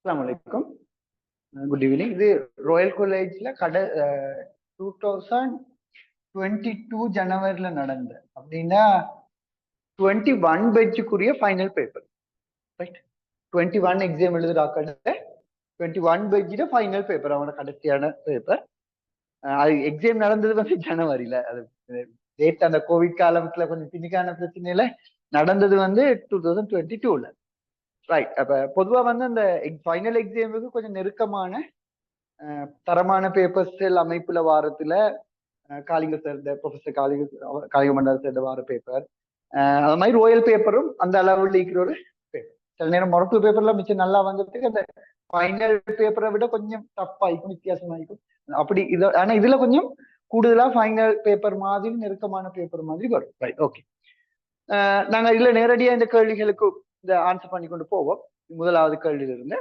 அஸ்ஸலாமு அலைக்கும். Good evening. இது ராயல் காலேஜ்ல 2022 ஜனவரில நடந்த அப்படின்னா 21 பேட்சுக்குரிய ஃபைனல் பேப்பர். ரைட், 21 எக்ஸாம் எழுதுறாக்கட 21 பேட்சிட ஃபைனல் பேப்பர், அவனோட கடைசியான பேப்பர். அது எக்ஸாம் நடந்தது வந்து ஜனவரியில. அது டேட் அந்த கோவிட் காலத்துல கொஞ்சம் பின்னிக்கான பிரச்சனையில நடந்தது வந்து 2022ல. ரைட். அப்ப பொதுவா வந்து அந்த ஃபைனல் எக்ஸாமுக்கு கொஞ்சம் நெருக்கமான தரமான பேப்பர்ஸ் அமைப்புல வாரத்துல Kalinga sir, professor Kalinga Mandal sir வார பேப்பர், அது மாதிரி ரோயல் பேப்பரும் அந்த அளவில் இருக்கிற ஒரு பேப்பர். சில நேரம் மொரட்டு பேப்பர்ல மிச்சம் நல்லா வந்துட்டு அந்த ஃபைனல் பேப்பரை விட கொஞ்சம் டஃப் ஆயிக்கும், வித்தியாசமாயிக்கும். அப்படி இது ஆனா இதுல கொஞ்சம் கூடுதலா ஃபைனல் பேப்பர் மாதிரி நெருக்கமான பேப்பர் மாதிரி வரும். Right, okay. நாங்க இதுல நேரடியா இந்த கேள்விகளுக்கு இந்த ஆன்சர் பண்ணி கொண்டு போவோம். முதலாவது கேள்வியில இருந்து.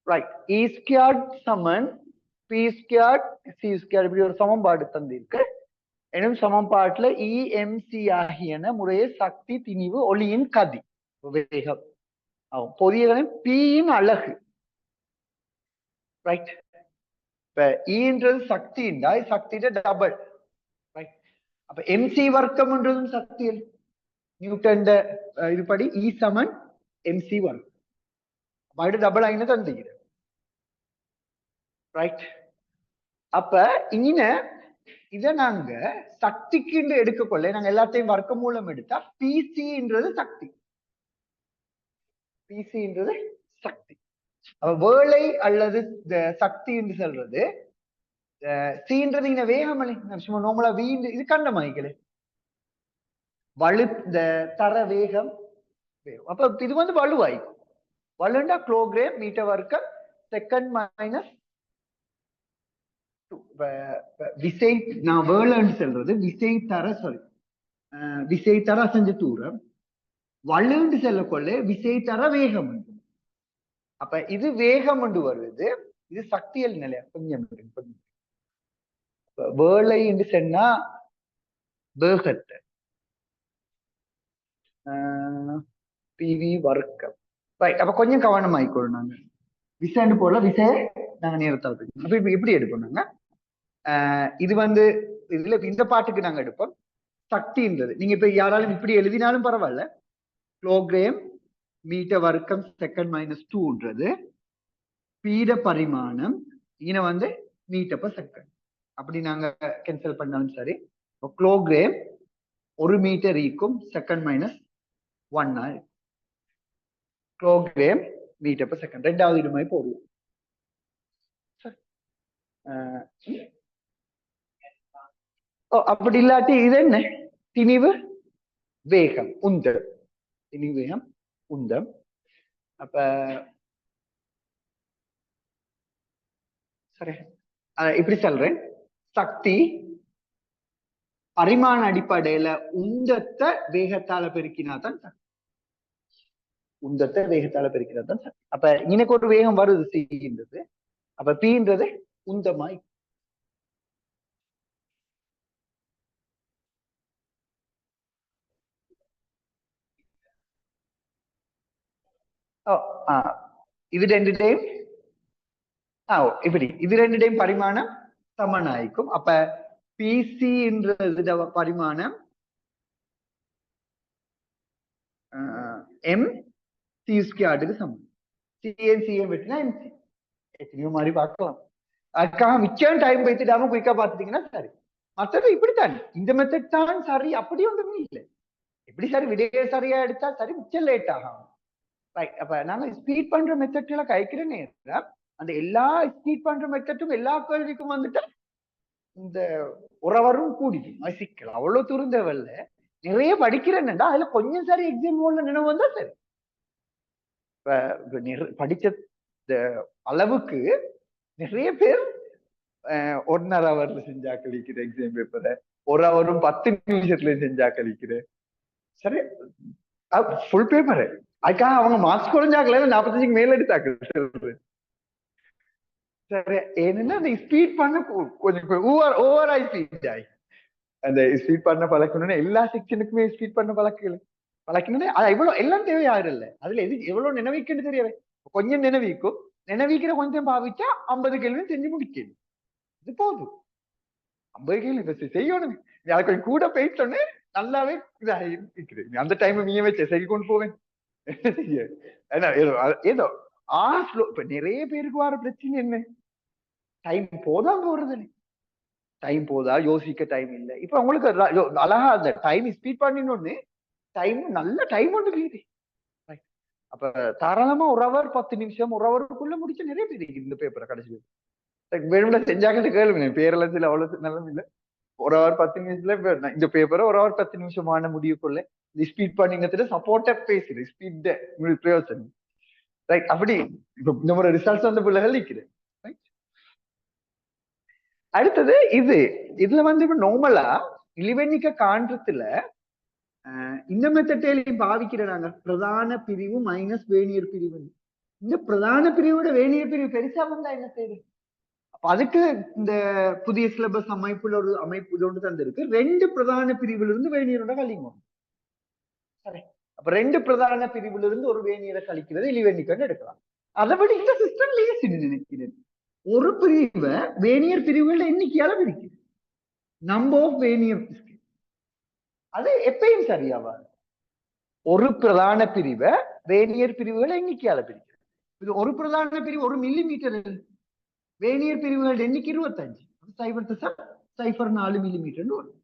ரைட், E squared சமன் P squared C squared இப்படி ஒரு சமன்பாடு தந்திருக்கு. எனும் சமன்பாட்டுல EMC ஆகியன முறையே சக்தி, திணிவு, ஒளியின் கதி, வேகம் ஆகும். பொதியகளின் Pயின் அலகு. ரைட், இப்ப Eன்றது சக்திண்டா சக்தியிட டபுள். ரைட், அப்ப MC வர்க்கம்ன்றதும் சக்தியில் நியூட்டன் இதுபடி E சமன் MC வர்க்கம் டபுள் ஆகின தந்துகிறேன். ரைட், அப்ப இங்க இத நாங்க சக்திக்கு எடுக்கக்கொள்ள நாங்க எல்லாத்தையும் வர்க்க மூலம் எடுத்தா பிசின்றது சக்தி. பிசின்றது சக்தி. அப்ப வேளை அல்லது சக்தி என்று சொல்றது சீன்றது இங்க வேகம் சும்மா நோமலா வீ இது கண்டமாய்க்கல வலு இந்த தர வேகம். அப்ப இது வந்து வலுவாய்க்கும். வலுண்டா கிலோகிராம் மீட்டர் வர்க்கம் செகண்ட் மைனஸ் விசை. நான் வேளன்னு சொல்றது விசை தர விசை தர செஞ்ச தூரம். வலுன்னு சொல்லக்கொள்ள விசை தர வேகம். அப்ப இது வேகம் என்று வருது, இது சக்தியல் நிலையா. கொஞ்சம் வேளை என்று சொன்னா வேகத்தை பிவி வர்க்கம். ரைட், அப்ப கொஞ்சம் கவனம் ஆயிக்கொள்ளும். நாங்க விசைன்னு போல விசைய நாங்க நேரத்தால் அப்ப இப்ப எப்படி எடுப்போம் நாங்க? இது வந்து இதுல இந்த பாட்டுக்கு நாங்க எடுப்போம் சக்தின்றது. நீங்க இப்ப யாராலும் இப்படி எழுதினாலும் பரவாயில்ல. கிலோகிராம் மீட்டர் வர்க்கம் செகண்ட் மைனஸ் 2ன்றது பீட பரிமாணம், இங்க வந்து மீட்டர் பர் செகண்ட். அப்படி நாங்க கேன்சல் பண்ணாலும் சரி. கிலோகிராம் 1 மீட்டர் ஈக்கும் second minus 1 kilogram metre per second. ரெண்டாவது இது மாதிரி போடுவோம். அப்படி இல்லாட்டி இது என்ன? திணிவு வேகம் உந்தம். திணிவு வேகம் உந்தம். அப்ப சரி, இப்படி சொல்றேன். சக்தி பரிமாண அடிப்படையில உந்தத்தை வேகத்தால பெருக்கினா தான் சக்தி. உந்தத்தை வேகத்தால பெருக்கினா தான் சக்தி. அப்ப எனக்கு ஒரு வேகம் வருது சின்றது. அப்ப பீன்றது உந்தமாய். இது ரெண்டு டைம் இப்படி இது ரெண்டு டைம் பரிமாணம் சமனாய்க்கும். அப்ப பிசின்றது பரிமாணம் எம் சி ஸ்கொயர்டுக்கு சமம். சிஎன் வெட்டினா எம்சி எத்தனையோ மாதிரி பார்க்கலாம். அதுக்காக மிச்சம் டைம் வைத்துடாம குயிக்கா பார்த்துட்டீங்கன்னா சரி. மற்றது இப்படித்தான், இந்த மெத்தட் தான் சரி. அப்படி ஒன்றுமே இல்லை. எப்படி சரி விடைய சரியா எடுத்தா சரி, மிச்சம் லேட் ஆகும். ரைட், அப்ப நாங்க ஸ்பீட் பண்ற மெத்தட்ல கைக்கிற நேரம் அந்த எல்லா ஸ்பீட் பண்ற மெத்தட்டும் எல்லா கேள்விக்கும் வந்துட்டு இந்த உறவரும் கூடிக்கும். அது சிக்கல் அவ்வளவு துருந்தவல்ல. நிறைய படிக்கிறேன்டா அதுல கொஞ்சம் சரி எக்ஸாம் ஹால்ல நினைவு வந்தா சரி. படிச்ச அளவுக்கு நிறைய பேர் 1.5 ஹவர்ல செஞ்சா கழிக்கிற எக்ஸாம் பேப்பரை 1 ஹவரும் 10 நிமிஷத்துல செஞ்சா கழிக்கிற சரி ஃபுல் பேப்பரு. அதுக்காக அவங்க மார்க்ஸ் குறைஞ்சாக்கல 45க்கு மேல எடுத்தாக்கு. சரி, ஏன்னா அந்த ஸ்பீட் பண்ண கொஞ்சம் ஓவராய் ஸ்பீட் ஆகி அந்த ஸ்பீட் பண்ண பழக்கணும்னு எல்லா செக்ஷனுக்குமே ஸ்பீட் பண்ண பழக்கணும். அது இவ்வளவு எல்லாம் தேவையாரு இல்லை. அதுல எது எவ்வளவு நினைவிக்குன்னு தெரியவே கொஞ்சம் நினைவிக்கும். நினைவிக்கிற கொஞ்சம் பாவிச்சா 50 கேள்வி செஞ்சு முடிக்கணும். இது போதும். 50 கேள்வி செய்யணும். அது கொஞ்சம் கூட போயிட்டோன்னு நல்லாவே இதாகி இருக்குது. அந்த டைம் நீங்க வச்ச சரி கொண்டு போவேன். ஏதோ ஏதோ இப்ப நிறைய பேருக்கு வர பிரச்சனை என்ன, டைம் போதா போறது, டைம் போதா, யோசிக்க டைம் இல்லை. இப்ப உங்களுக்கு அழகா அந்த டைம் ஸ்பீட் பண்ணினோன்னு டைம் நல்ல டைம் ஒன்று. அப்ப தாராளமா 1 hour 10 நிமிஷம் 1 hourக்குள்ள முடிச்ச நிறைய பேர் இந்த பேப்பரை கடைசி வேணும்னா செஞ்சாக்கிட்டு கேளுங்க. பேரெல்லாம் சில அவ்வளவு நல்லது இல்லை. 1 hour 10 நிமிஷத்துல இந்த பேப்பரை 1 hour 10 நிமிஷமான முடிவுக்குள்ள ஸ்பீட் பண்ணிங்கத்துல சப்போர்ட்டா பேசுது ஸ்பீட் உங்களுக்கு பிரயோசனம். ரைட். அப்படி இப்ப இந்த முறை ரிசல்ட்ஸ் வந்த பிள்ளைகள் நிற்கிறேன். அடுத்தது இதுல இப்ப நார்மலா இளிவெண்ணிக்க காண்றதுல இந்த மெத்தட்டையும் பாவிக்கிற நாங்க பிரதான பிரிவு மைனஸ் வேணியர் பிரிவு. இந்த பிரதான பிரிவோட வேணியர் பிரிவு பெருசா வந்தா என்ன செய்யுது? அப்ப அதுக்கு இந்த புதிய சிலபஸ் அமைப்புல ஒரு அமைப்பு ஒன்று தந்திருக்கு. 2 பிரதான பிரிவுல இருந்து வேணியரோட கழிங்க. சரி. அப்ப 2 பிரதான பிரிவுல இருந்து ஒரு வேணியரை கழிக்கிறது இளிவெண்ணிக்கன்னு எடுக்கலாம். அதை விட இந்த சிஸ்டம் லேசி நினைக்கிறேன். ஒரு பிரிவை வேணியர் பிரிவுகள் எண்ணிக்கையால பிரிக்குது. Number of வேணியர். அது எப்பயும் சரியாவாது. ஒரு பிரதான பிரிவை வேணியர் பிரிவுகள் எண்ணிக்கையால பிரிக்கிறது. இது ஒரு பிரதான பிரிவு 1 மில்லிமீட்டர், வேணியர் பிரிவுகள் எண்ணிக்கை 25, 0.04 மில்லிமீட்டர் வரும்.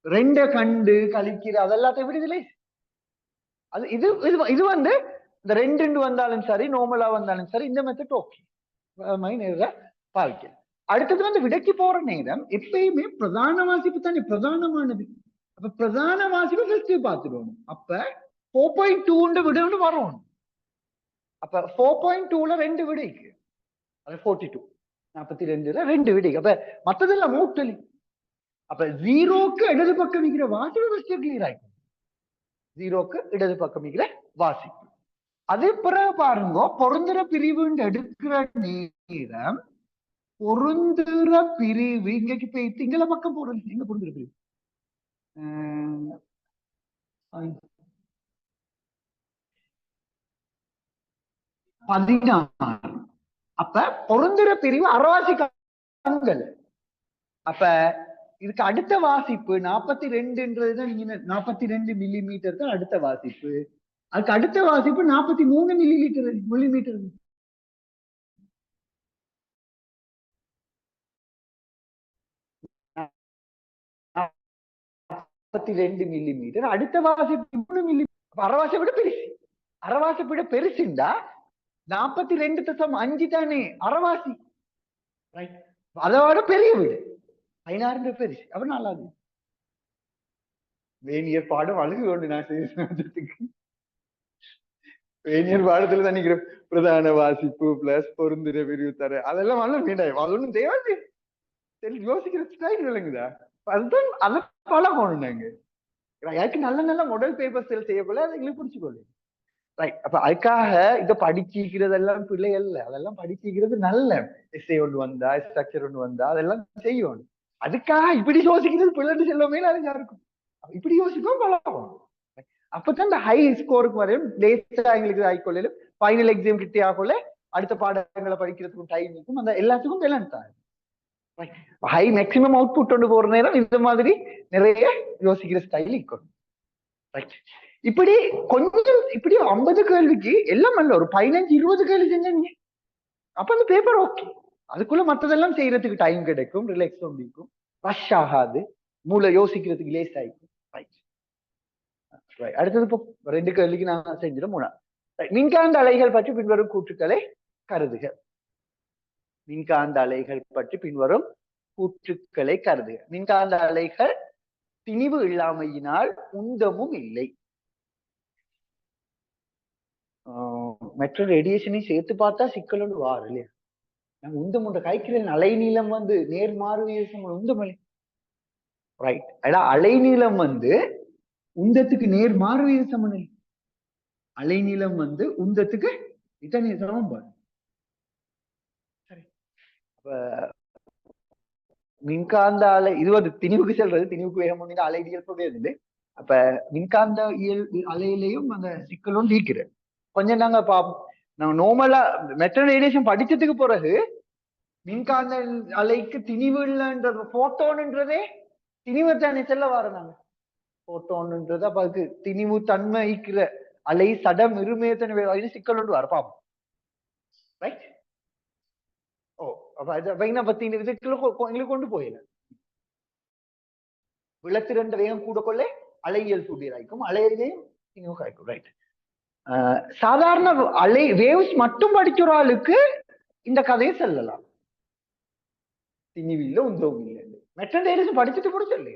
2 கண்டு கழிக்கிற அதெல்லாத்தையும் விடுதலை. அது இது இது இந்த 2 வந்தாலும் சரி, நார்மலா வந்தாலும் சரி, இந்த மெத்தட் ஓகே பாவிக்க. அடுத்தது விடைக்கு போற நேரம் எப்பயுமே பிரதான வாசிப்பு தானே பிரதானமானது. அப்ப பிரதான வாசிப்பு ஃபர்ஸ்ட் பார்த்துடணும். அப்ப 4.2 விட வரணும். அப்ப 4.2ல 2 விடைக்கு அது 42, 42ல 2 விடைக்கு. அப்ப மத்ததெல்லாம் மூட்டலி. அப்ப 0க்கு இடது பக்கம் இருக்கிற வாசிப்பு ஃபர்ஸ்ட் கிளியர் ஆயிடும். 0க்கு இடது பக்கம் இருக்கிற வாசிப்பு. அதே பிறகு பாருங்க, பொருந்துற பிரிவு எடுக்கிற நேரம் பொருந்துற பிரிவு இங்கக்கு போய் திங்கள பக்கம் போறது. எங்க பொருந்துற பிரிவு 16. அப்ப பொருந்துற பிரிவு அரைவாசி கண்கள். அப்ப இதுக்கு அடுத்த வாசிப்பு 42ன்றதுதான் நீங்க 42 மில்லிமீட்டர் தான் அடுத்த வாசிப்பு. அதுக்கு அடுத்த வாசிப்பு 43 மில்லிமீட்டர். 42 மில்லிமீட்டர். அடுத்த வாசிப்பு 3 மில்லிமீட்டர். அரைவாசி விட பெருசு. அரைவாசி விட பெருசுண்டா 42.5 தானே அரைவாசி. அதோட பெரிய வீடு 16 பெருசு. அப்ப நல்லாது. வேணியர் பாடம் அழுகு கொண்டு நான் செய்யறதுக்கு வேணியர் பாடத்துல தான் நிக்கிற பிரதான வாசிப்பு பிளஸ் பொருந்துற பிரிவு தர அதெல்லாம் நல்ல மீண்டாய். அது ஒண்ணும் தேவை யோசிக்கிற ஸ்டைல் இல்லைங்குதா? அதுதான் அதை பழகணும். நாங்க யாருக்கு நல்ல நல்ல மாடல் பேப்பர்ஸ் செய்யப்போல அதை எங்களுக்கு பிடிச்சுக்கொள்ளு. ரைட். அப்ப அதுக்காக இதை படிச்சுக்கிறதெல்லாம் பிள்ளை அல்ல. அதெல்லாம் படிச்சுக்கிறது நல்ல எஸ்ஏ ஒன்று வந்தா ஸ்ட்ரக்சர் ஒன்று வந்தா அதெல்லாம் செய்யணும். அதுக்காக இப்படி யோசிக்கிறது பிள்ளைன்னு செல்லவே அது யாருக்கும் இப்படி யோசிக்கும் பழகும். அப்பதான் இந்த ஹை ஸ்கோருக்கு வரையும் லேட்டா எங்களுக்கு ஆயிக்கொள்ளும். ஃபைனல் எக்ஸாம் கிட்டே ஆகல அடுத்த பாடங்களை படிக்கிறதுக்கும் டைம் இருக்கும். அந்த எல்லாத்துக்கும் பேலன்ஸ் ஆகும். ஹை மேக்சிமம் அவுட்புட் கொண்டு போற நேரம் இந்த மாதிரி நிறைய யோசிக்கிற ஸ்டைல் இருக்கணும். ரைட். இப்படி கொஞ்சம் இப்படி 50 கேள்விக்கு எல்லாம் அல்ல ஒரு 15-20 கேள்வி செஞ்சீங்க. அப்ப அந்த பேப்பர் ஓகே. அதுக்குள்ள மத்ததெல்லாம் செய்யறதுக்கு டைம் கிடைக்கும், ரிலாக்ஸ் இருக்கும், ரஷ் ஆகாது, மூளை யோசிக்கிறதுக்கு லேஸ் ஆயிக்கும். அடுத்தது இப்போ 2 கேள்விக்கு நான் செஞ்சிடும். 3 மின்காந்த அலைகள் பற்றி பின்வரும் கூற்றுக்களை கருதுக. மின்காந்த அலைகள் பற்றி பின்வரும் கூற்றுக்களை கருதுக. மின்காந்த அலைகள் திணிவு இல்லாமையினால் உந்தமும் இல்லை. மற்ற ரேடியேஷனையும் சேர்த்து பார்த்தா சிக்கலோடு வாரு இல்லையா? நாங்க உந்தம் ஒன்ற கைக்கிறேன். அலைநீளம் நேர்மாறு வீசம் உந்தமலை. ரைட். அலைநீளம் உந்தத்துக்கு நேர்மாறு வீசம். அலைநீளம் உந்தத்துக்கு இத்தனை சமன்பாடு. சரி. அப்ப மின்காந்த அலை இது திணிவுக்கு செல்றது. திணிவுக்கு வேகம் பண்ணி அலையியல் சொல்றது. அப்ப மின்காந்த இயல் அலையிலையும் அந்த சிக்கலும் நீக்கிறேன். கொஞ்சம் நாங்க நாங்க நார்மலா மெட்டல் ரேடியேஷன் படிச்சதுக்கு பிறகு மின்காந்த அலைக்கு திணிவு இல்லைன்றது போட்டோன்ன்றதே திணிவை தானே செல்ல வரோம். போட்டோன்ன்றது அப்ப அதுக்கு திணிவு தன்மைக்கிற அலை சடம் இருமேத்தனை சிக்கல் ஒன்று வர பாப்போம். ரைட். ஓ அப்ப என்ன பத்தி எங்களுக்கு கொண்டு போயில விளத்திரண்ட வேகம் கூட கொள்ள அலையியல் சூடியலாய்க்கும் அலையிலையும் திணிவு காய்க்கும். ரைட். சாதாரண அலை வேவ்ஸ் மட்டும் படிச்ச ஒரு ஆளுக்கு இந்த கதையை செல்லலாம். திணிவு இல்லை உந்தோகம் இல்லை. மெட்டல் ரேடியேஷன் படிச்சுட்டு கூட சொல்லு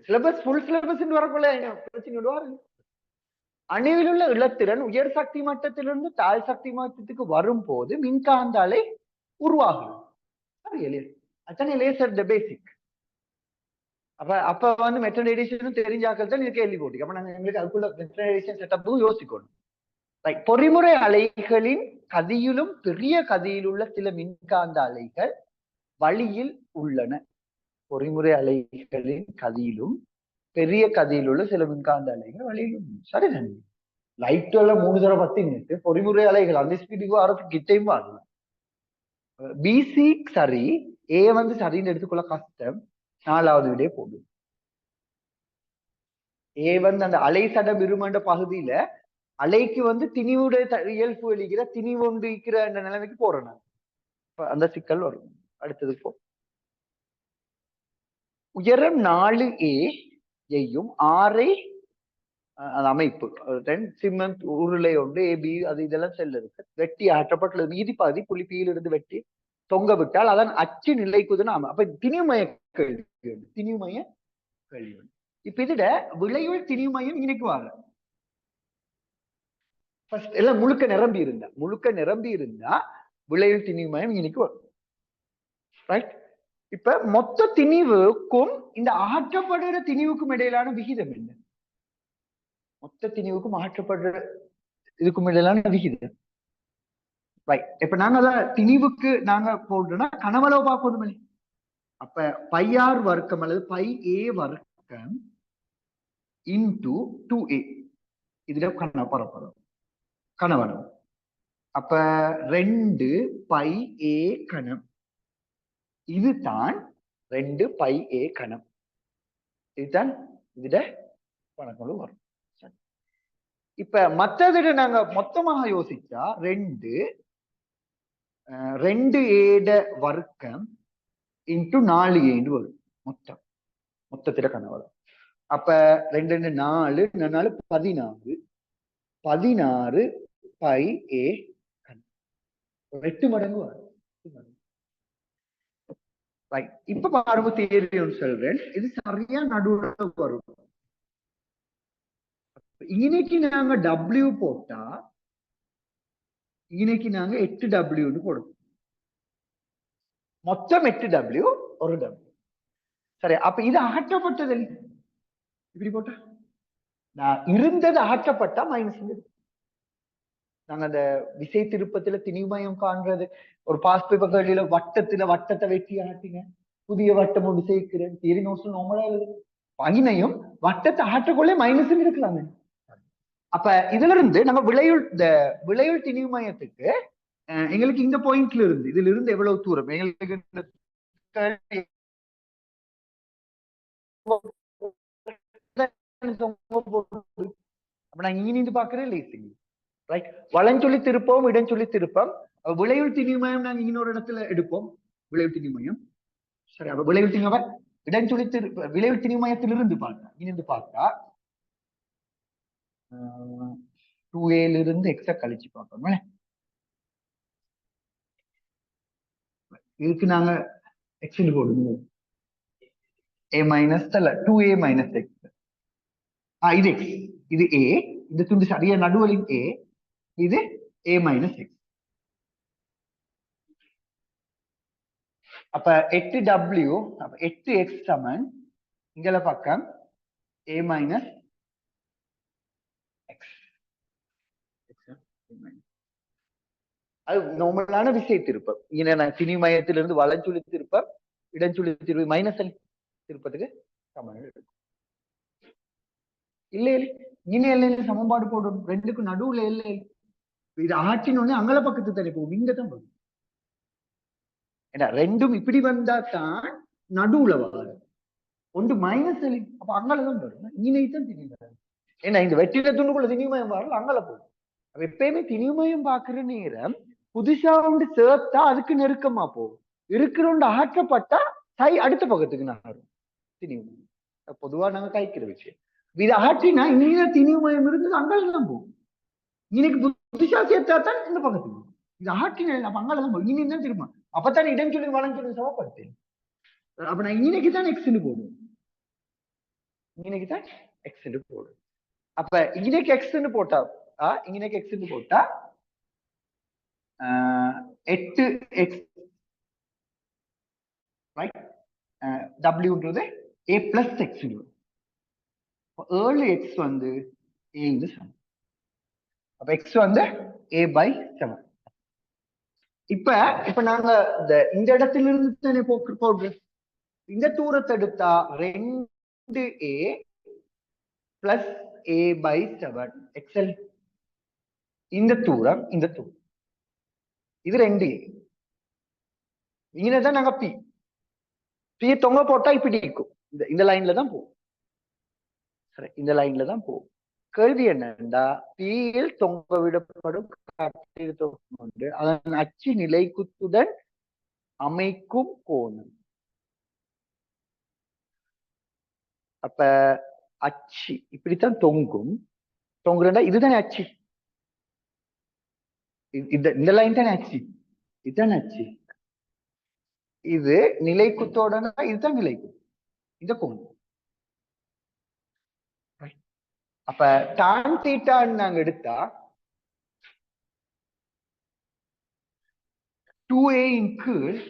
சிலபஸ் ஃபுல் சிலபஸ் வரக்குள்ள பிரச்சனை விடுவாரு. அணுவில் உள்ள இலத்திறன் உயர் சக்தி மட்டத்திலிருந்து தாழ் சக்தி மட்டத்துக்கு வரும் போது மின்காந்த அலை உருவாகும். அத்தனை லேசர் த பேசிக். அப்ப வந்து மெட்டல் ரேடியேஷன் தெரிஞ்சாக்கள் தான் இது கேள்வி போட்டி. அப்ப நாங்க எங்களுக்கு அதுக்குள்ள மெட்டல் ரேடியேஷன் செட்டப்பும் யோசிக்கணும். பொறிமுறை அலைகளின் கதியிலும் பெரிய கதியில் உள்ள சில மின்காந்த அலைகள் வழியில் உள்ளன. பொறிமுறை அலைகளின் கதியிலும் பெரிய கதியில் உள்ள சில மின்காந்த அலைகள் வழியிலும் சரிதான். லைட் எல்லாம் 3 தடவை 10 மினிட் பொறிமுறை அலைகள் அந்த ஸ்பீடுக்கு வரதுக்கு கிட்டையும் வாங்கலாம். பிசி சரி, ஏ வந்து சரின்னு எடுத்துக்கொள்ள கஷ்டம். 4வது விடே போடும். ஏ வந்து அந்த அலை சடம் இருமண்ட பகுதியில அலைக்கு வந்து திணிவுடைய இயல்பு வெளிக்கிற திணிவு ஒன்று இருக்கிற அந்த நிலைமைக்கு போறேன். அந்த சிக்கல் வரும். அடுத்தது போ. உயரம் 4A ஆரை அமைப்பு சிமெண்ட் உருளை ஒன்று ஏபி அது இதெல்லாம் செல் இருக்கு வெட்டி ஆற்றப்பட்டுள்ளது. மீதி பாதி புலிப்பியிலிருந்து வெட்டி தொங்க விட்டால் அதன் அச்சு நிலைக்குதுன்னு அப்ப திணிவுமய கேள்வி. திணிவுமய கேள்வி. இப்ப இதுட விளைவுள் திணிவுமயம் இன்னைக்கு வாங்க எல்லாம் முழுக்க நிரம்பி இருந்தா விளைவுள் திணிவுமயம் இன்னைக்கு வரும். ரைட். இப்ப மொத்த திணிவுக்கும் இந்த ஆற்றப்படுகிற திணிவுக்கும் இடையிலான விகிதம் என்ன? மொத்த திணிவுக்கும் ஆற்றப்படுற இதுக்கும் இடையிலான விகிதம். ரைட். இப்ப நாங்க அதான் திணிவுக்கு நாங்க போடுறோம்னா கனவளவு பார்க்கணும். அப்ப πr வர்க்கம் அல்லது πa வர்க்கம் இன்டு 2a இதுல பரப்பளவு கனவளவு. அப்ப 2πa கணம். இதுதான் 2πa கணம். இதுதான் இதுல கணக்கு வரும். இப்ப மற்றதுல நாங்க மொத்தமாக யோசிச்சா 2a வர்க்கம் இன்டு 4a வரும் மொத்தத்தில கனவளவு. அப்ப 2 4 16 πa கணம் 8 மடங்கு வரும். இப்ப பாருங்க தியரி ஒன்று சொல்றேன். இது சரியா நடுவுல வரும். இன்னைக்கு நாங்க W போட்டா இன்னைக்கு நாங்க 8W போடுவோம். மொத்தம் 8W ஒரு W. சரி. அப்ப இது அகற்றப்பட்டது இப்படி போட்டா இருந்தது அகற்றப்பட்டா மைனஸ். நாங்க அந்த விசை திருப்பத்துல திணிவுமயம் காண்றது ஒரு பாஸ் பேப்பர் கேள்வியில வட்டத்தை வெட்டி ஆட்டிங்க புதிய வட்டம் ஒன்று சேர்க்கிறேன் தியரி நோட்ஸ் நார்மலா எழுதுது. பகினையும் வட்டத்தை ஆற்றக்குள்ளே மைனஸ் இருக்கலாமே. அப்ப இதுல இருந்து நம்ம விளையுள் திணிவுமயத்துக்கு எங்களுக்கு இந்த பாயிண்ட்ல இருந்து இதுல இருந்து எவ்வளவு தூரம் எங்களுக்கு அப்ப நான் இங்கிருந்து பாக்குறேன் லேசிங். ரைட். வலஞ்சொல்லி திருப்பம் இடஞ்சொல்லி திருப்பம். விளையுள் திணிவுமயம் நாங்க இன்னொரு இடத்துல எடுப்போம். விளையுள் திணிவுமயம் சரி. அப்ப விளைவுள் திணிவு இடஞ்சொல்லி விளையுள் திணிவுமயத்திலிருந்து பார்த்தா 2a இருந்து எக்ஸ கழிச்சு பார்ப்போம். இதுக்கு நாங்க எக்ஸில் போடுவோம். a மைனஸ் அல்ல 2a மைனஸ் x. இது x இது a இது துண்டு சரியா நடுவலின் a இது a மைனஸ் x. அப்ப 8w 8x சமன் இங்கல பக்கம் a மைனஸ் x. அது நார்மலான விசை திருப்பம். இங்க நான் திணிவுமயத்திலிருந்து வலஞ்சொல்லி திருப்பம் இடஞ்சொல்லி திருப்பம் மைனஸ் திருப்பத்துக்கு சமன் இருக்கும். இல்ல இனி சமன்பாடு போடும் ரெண்டுக்கும் நடுவுல இல்ல இது ஆட்டினோடனே அங்கல பக்கத்து தானே போகும், இங்க தான் வரும். ஏன்னா ரெண்டும் இப்படி வந்தா தான் நடுவுல வரும். ஒன்று மைனஸ் அப்ப அங்கலதான் வரும், இங்கனைத்தான் திணிவு வரும். ஏன்னா இந்த வெற்றிட துண்டுக்குள்ள திணிவுமயம் வரல, அங்கல போகும். எப்பயுமே திணிவுமயம் பாக்குற நேரம் புதுசா ஒன்று சேர்த்தா அதுக்கு நெருக்கமா போகும், இருக்கிறோண்டு அகற்றப்பட்டா அடுத்த பக்கத்துக்கு நகரும் திணிவுமயம். பொதுவா நாங்க கைக்கிற விஷயம். இது அகற்றினா இனிய திணிவுமயம் இருந்தது அங்கலதான் போகும், இன்னைக்கு புதுசா சேர்த்தா தான் இந்த பக்கத்துக்கு. இது அகற்றின அப்ப அங்கலதான் போகும், இனி தான் திரும்ப. அப்பத்தானே இடம் சொல்லி வளம் சொல்லி சமப்படுத்தேன். அப்ப நான் இன்னைக்கு தான் எக்ஸ்ன்னு போடுவேன், இன்னைக்கு தான் எக்ஸ்ன்னு போடுவேன். அப்ப இன்னைக்கு எக்ஸ்ன்னு போட்டா இன்னைக்கு எக்ஸ்ன்னு போட்டா 8x ரைட், டபிள்யூன்றது a பிளஸ் எக்ஸ். 7x வந்து a இந்த சமம். அப்ப x வந்து a by 7. இப்ப நாங்க இந்த இடத்துல இருந்து தானே போடுறோம். இந்த தூரத்தை எடுத்தா 2a plus a by 7 xl. இந்த தூரம் இது 2a. இங்கதான் நாங்க p தொங்க போட்டா இப்படி இருக்கும், இந்த லைன்ல தான் போகும். சரி, இந்த லைன்ல தான் போகும். கேள்வி என்னன்னா, பியில் தொங்க விடப்படும் அதன் அச்சு நிலைக்குத்துடன் அமைக்கும் கோணம். அப்ப அச்சு இப்படித்தான் தொங்குறா, இதுதானே அச்சு, இந்த லைன் தானே அச்சு, இதுதானே அச்சு. இது நிலைக்குத்தோட இதுதான் நிலைக்குத்து, இந்த கோணம். அப்ப டான் தீட்டான்னு நாங்க எடுத்தா 2a கீழ்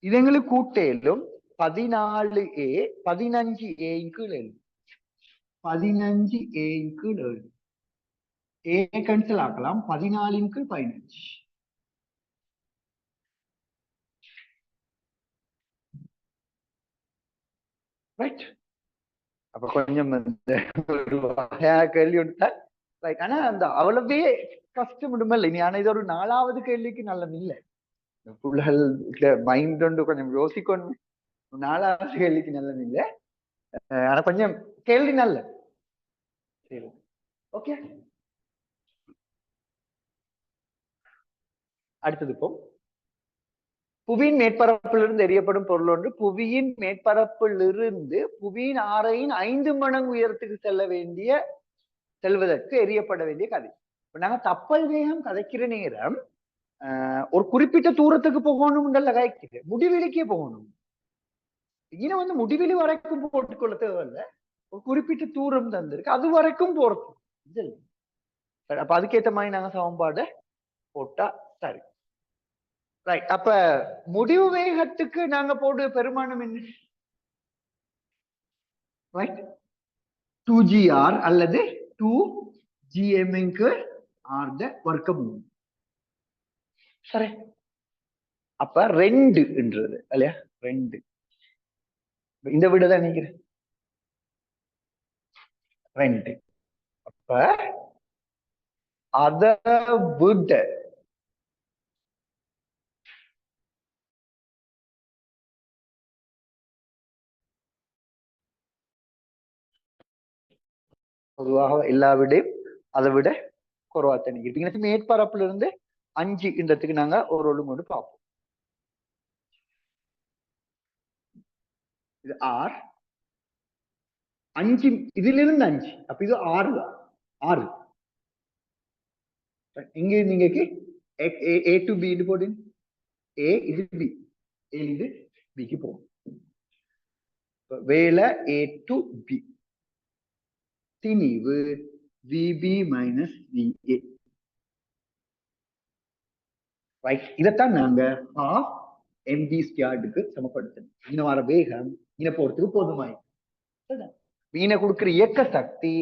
இது எங்களுக்கு கூட்டேலும் 14a 15a கீழ் 15a கீழ் 7 a கேன்சல் ஆக்கலாம், 14 கீழ் 15. ரைட். அப்ப கொஞ்சம் ஒரு கேள்வி ஒன்று ரைட். ஆனா அந்த அவ்வளவே கஷ்டம் இல்லை. இனி ஆனா இது ஒரு 4வது கேள்விக்கு நல்லது இல்லை, புள்ளல் மைண்ட் ஒன்று கொஞ்சம் யோசிக்கணும். 4வது கேள்விக்கு நல்லது இல்லை, ஆனா கொஞ்சம் கேள்வி நல்ல. சரி, ஓகே. அடுத்தது இப்போ புவியின் மேற்பரப்பிலிருந்து எரியப்படும் பொருள் ஒன்று புவியின் மேற்பரப்பிலிருந்து புவியின் ஆரையின் 5 மடங்கு உயரத்துக்கு செல்வதற்கு எரியப்பட வேண்டிய கதை. இப்ப நாங்க கப்பல் வேகம் கதைக்கிற நேரம் ஒரு குறிப்பிட்ட தூரத்துக்கு போகணும், கதைக்கு முடிவெளிக்கே போகணும். இங்க வந்து முடிவெளி வரைக்கும் போட்டுக்கொள்ள தேவையில்ல, ஒரு குறிப்பிட்ட தூரம் தந்திருக்கு, அது வரைக்கும் போறது. அப்ப அதுக்கேற்ற மாதிரி நாங்க சமன்பாடு போட்டா சரி. ரைட். அப்ப முடிவு வேகத்துக்கு நாங்க போடுற பெருமானம் என்ன? ரைட், 2gr அல்லது 2gm r வர்க்கமூலம். சரி. அப்ப 2ன்றது இல்லையா, 2 இந்த விடதான் நினைக்கிறேன் 2. அப்ப அத விட பொதுவாக எல்லா விடையும் அதை விட குறைவா தண்ணி மேற்பரப்புல இருந்து 5ன்றதுக்கு நாங்க ஒரு ஒழுங்கு பார்ப்போம். இது r 5, இதுல இருந்து 5, அப்ப இது 6 6. இங்க நீங்க a to b போடுங்க, a இது b, a இது b க்கு போகும். வேலை a to b, திணிவு vb minus va. ரைட். இதைத்தான் நாங்க half mv ஸ்கொயர்டுக்கு சமப்படுத்தணும். இன வர வேகம் இன போறதுக்கு போதுமாய் மீனை கொடுக்கிற இயக்க சக்தி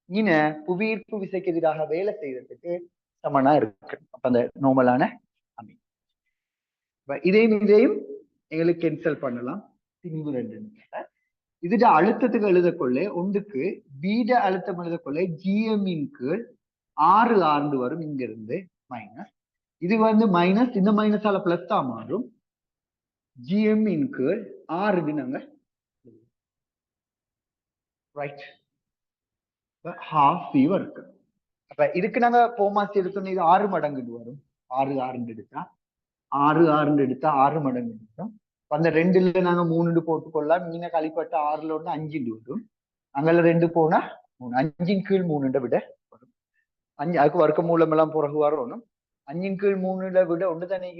இன புவியீர்ப்பு விசைக்கு எதிராக வேலை செய்யறதுக்கு சமனா இருக்கு. அப்ப அந்த நார்மலான அமை இதையும் எங்களுக்கு கேன்சல் பண்ணலாம். திணிவு 2 இதுட அழுத்தத்துக்கு எழுதக்கொள்ள ஒன்றுக்கு பீட அழுத்தம் எழுதக்கொள்ள gm கீழ் 6 ஆண்டு வரும் இங்க இருந்து மைனஸ். இது வந்து மைனஸ், இந்த மைனஸால பிளஸ் தான் மாறும். ஜிஎம் இன்கு 6 நாங்க ரைட் ஹாஃப் வி இருக்கு. அப்ப இதுக்கு நாங்க போமாசி எடுத்தோம், இது 6 மடங்கு வரும். 6 6 எடுத்தா 6 6 எடுத்தா 6 மடங்கு எடுத்தோம். அந்த 2ல நாங்க 3 போட்டுக்கொள்ளலாம். நீங்க கழிப்பட்ட 6ல ஒன்று 5 வரும். அங்கல 2 போனா 3, 5 கீழ் 3 விட வரும். 5 அதுக்கு வர்க்க மூலம் எல்லாம் பிறகு வரணும். 5 கீழ் 3 விட ஒன்று தானே.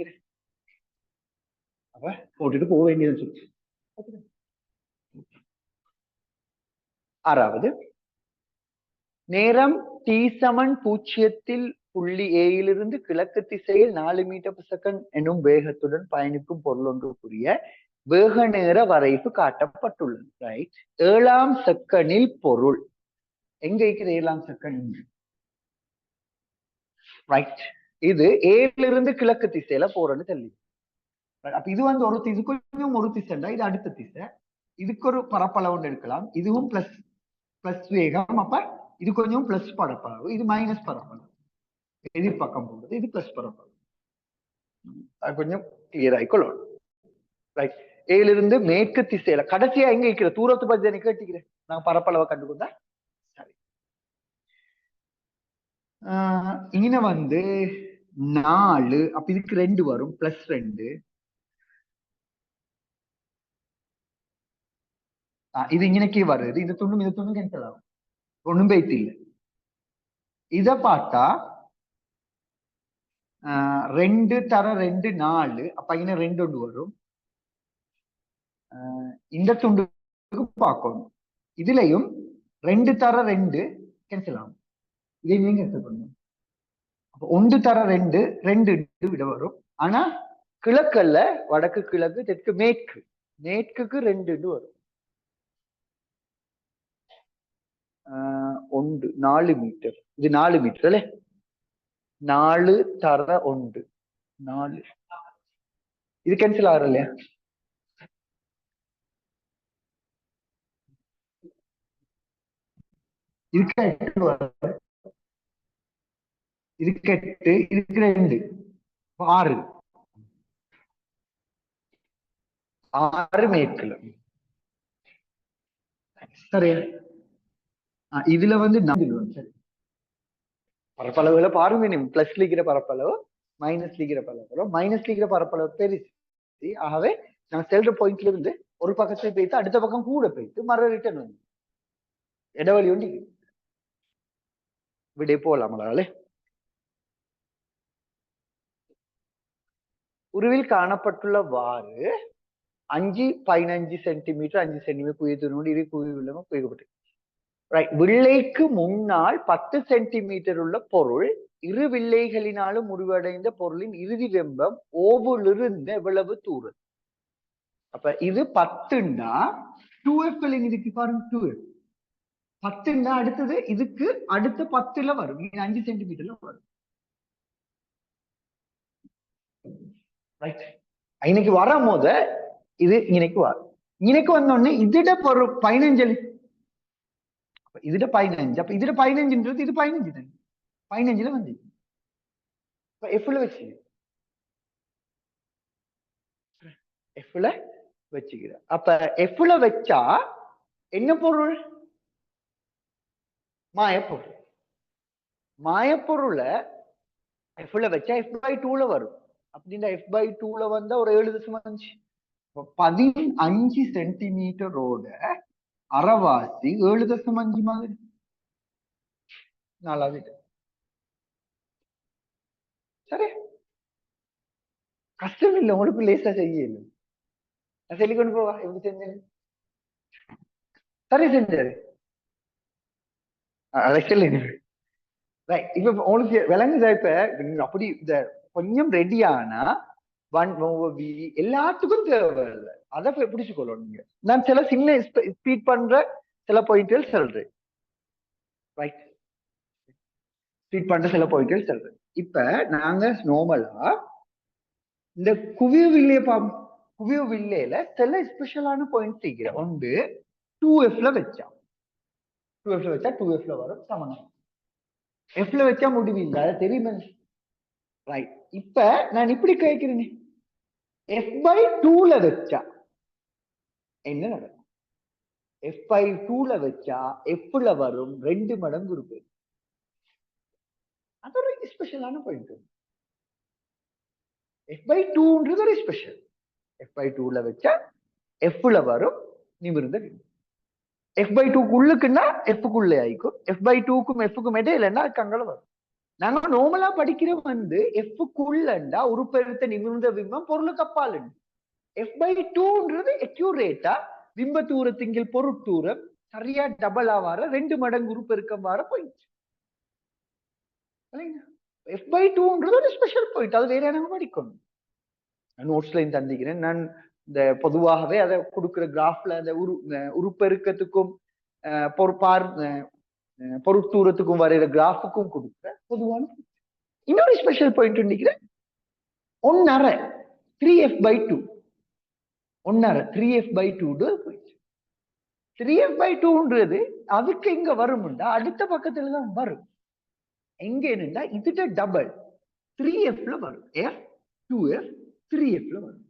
அப்ப போட்டுட்டு போக வேண்டியது சொல்லி. ஆறாவது, நேரம் t சமன் 0 புள்ளி ஏயிலிருந்து கிழக்கு திசையில் 4 மீட்டர்/செகண்ட் எனும் வேகத்துடன் பயணிக்கும் பொருள் ஒன்றுக்குரிய வேக நேர வரைவு காட்டப்பட்டுள்ளது. ரைட். 7ஆம் செகண்டில் பொருள் எங்க இருக்கிற 7ஆம் செகண்ட்? ரைட். இது ஏயிலிருந்து கிழக்கு திசையில போறன்னு சொல்லி. அப்ப இது வந்து ஒரு திசை, கொஞ்சம் ஒரு திசைண்டா இது அடுத்த திசை. இதுக்கு ஒரு பரப்பளவு எடுக்கலாம். இதுவும் பிளஸ் பிளஸ் வேகம். அப்ப இது கொஞ்சம் பிளஸ் பரப்பளவு, இது மைனஸ் பரப்பளவு. எதிர்பக்கம் போகுது, இது பிளஸ் பரப்பளவு. அது கொஞ்சம் கிளியர் ஆயிக்கொள்ளணும். ரைட். ஏயிலிருந்து மேற்கு திசையில கடைசியா எங்க இருக்கிற தூரத்து பத்தி எனக்கு கேட்டுக்கிறேன். நான் பரப்பளவை கண்டுகொண்டா சரி. இங்க வந்து 4, அப்ப இதுக்கு 2 வரும், பிளஸ் 2. இது இங்கனக்கே வருது. இந்த துண்டும் இந்த துண்டும் கேன்சல் ஆகும், ஒண்ணும் பேய்த்து இல்லை. இத பார்த்தா 2 தர 2 4, அப்ப இங்க 2 ஒன்று வரும். இந்த துண்டுக்கு பார்க்கணும். இதுலயும் 2 தர 2 கேன்சல் ஆகும், இதையும் கேன்சல் பண்ணணும். அப்ப 1 தர 2 2 விட வரும். ஆனா கிழக்கல்ல, வடக்கு கிழக்கு, தெற்கு மேற்கு, மேற்குக்கு 2 வரும். 1 4 மீட்டர், இது 4 மீட்டர் அல்ல. 4 தர 1 4, இது கேன்சல் ஆகிற இல்லையா? இதுக்கு 8 இதுக்கு 8 இதுக்கு 2 6 6 மேற்குல. சரி. இதுல வந்து சரி, பரப்பளவுல பாருங்க. பிளஸ் லிக்கிற பரப்பளவு, மைனஸ் லிக்கிற பரப்பளவு. மைனஸ் லிக்கிற பரப்பளவு பெருசு. ஆகவே நாங்க செல்ற பாயிண்ட்ல இருந்து ஒரு பக்கத்துல போயிட்டு அடுத்த பக்கம் கூட போயிட்டு மறு ரிட்டர்ன் வந்து இடவழி ஒண்டி விட போலாமலே. உருவில் காணப்பட்டுள்ளவாறு 5 15 சென்டிமீட்டர் 5 சென்டிமீட்டர் குவியத்தினோடு இது குவியுள்ளமா குவிக்கப்பட்டு வில்லைக்கு முன்னால் 10 சென்டிமீட்டர் உள்ள பொருள் இரு வில்லைகளினாலும் முடிவடைந்த பொருளின் இறுதி வெம்பம் ஓவிலிருந்து எவ்வளவு தூரம்? அப்ப இது 10ன்னா 2f இதுக்கு பாருங்க, 2f 10ன்னா அடுத்தது இதுக்கு அடுத்த 10ல வரும், 5 சென்டிமீட்டர்ல வரும். ரைட். இன்னைக்கு வரும் போது இது இன்னைக்கு வரும். இன்னைக்கு வந்தோடனே இதுட பொருள் 15, இதுட 15, அப்ப இதுட 15ன்றது இது 15 தானே, 15ல வந்து எஃப்ல வச்சு எஃப்ல வச்சுக்கிற. அப்ப எஃப்ல வச்சா என்ன பொருள்? மாயப்பொருள். மாயப்பொருளை எஃப்ல வச்சா f/2ல வரும். அப்படின்னா f/2ல வந்தா ஒரு 7.5. 15 சென்டிமீட்டரோட அரைவாசி 7.5 மாதிரி 4. சரி, கஷ்டம் இல்லை, உங்களுக்கு லேசா செய்யல. சொல்லிக்கொண்டு போவா எப்படி செஞ்சது. சரி செஞ்சாரு. இப்ப உங்களுக்கு விளங்குதா? இப்ப அப்படி இந்த கொஞ்சம் ரெடியானா எல்லாத்துக்கும் தேவை இல்லை. அதை பிடிச்சுக்கொள்ளணும் நீங்க. நான் சில சின்ன ஸ்பீட் பண்ற சில பாயிண்ட்கள் சொல்றேன். ரைட். ஸ்பீட் பண்ற சில பாயிண்ட்கள் சொல்றேன். இப்ப நாங்க நார்மலா இந்த குவிய வில்லைய குவிய வில்லையில சில ஸ்பெஷலான பாயிண்ட் செய்கிறேன். ஒன்று 2fல வச்சா 2fல வரும் சமணம். எஃப்ல வச்சா முடிவில்லை, அது தெரியுமா? ரைட். இப்ப நான் இப்படி கேட்கிறேன், f/2ல வச்சா என்ன நடக்கும்? f/2ல வச்சா எஃப்ல வரும் 2 மடங்கு உறுப்பு. அது ஒரு ஸ்பெஷலான பாயிண்ட். f/2ன்றது ஒரு ஸ்பெஷல். f/2ல வச்சா எஃப்ல வரும் நிமிர்ந்த பிம்பம். f/2க்குள்ளுக்குன்னா எஃப்க்குள்ளே ஆயிக்கும், f/2க்கும் எஃப்க்கும் இடையிலன்னா அதுக்கு அங்கே வரும். நாங்க நார்மலா படிக்கிற எஃப்க்குள்ளண்டா உருப்பெருத்த நிமிர்ந்த பிம்பம் பொருளுக்கு அப்பால். f/2ன்றது அக்யூரேட்டா பிம்ப தூரத்தின் பொருட்தூரம் சரியா டபுள் ஆவார 2 மடங்கு உருப்பெருக்கம் வார பாயிண்ட். f/2ன்றது ஒரு ஸ்பெஷல் பாயிண்ட். அது வேற நாங்க படிக்கணும். நோட்ஸ்லையும் தந்திக்கிறேன் நான். இந்த பொதுவாகவே அதை கொடுக்கிற கிராஃப்ல அந்த உருப்பெருக்கத்துக்கும் பொருட்தூரத்துக்கும் வரைகிற கிராஃபுக்கும் கொடுக்குற பொதுவான இன்னொரு ஸ்பெஷல் பாயிண்ட் நினைக்கிறேன். 1/2 3f/2 1/2 3f/2 3f/2ன்றது அதுக்கு எங்க வரும்டா அடுத்த பக்கத்துல தான் வரும். எங்க என்னண்டா இதுட்ட டபுள் 3fல வரும். f 2f 3fல வரும்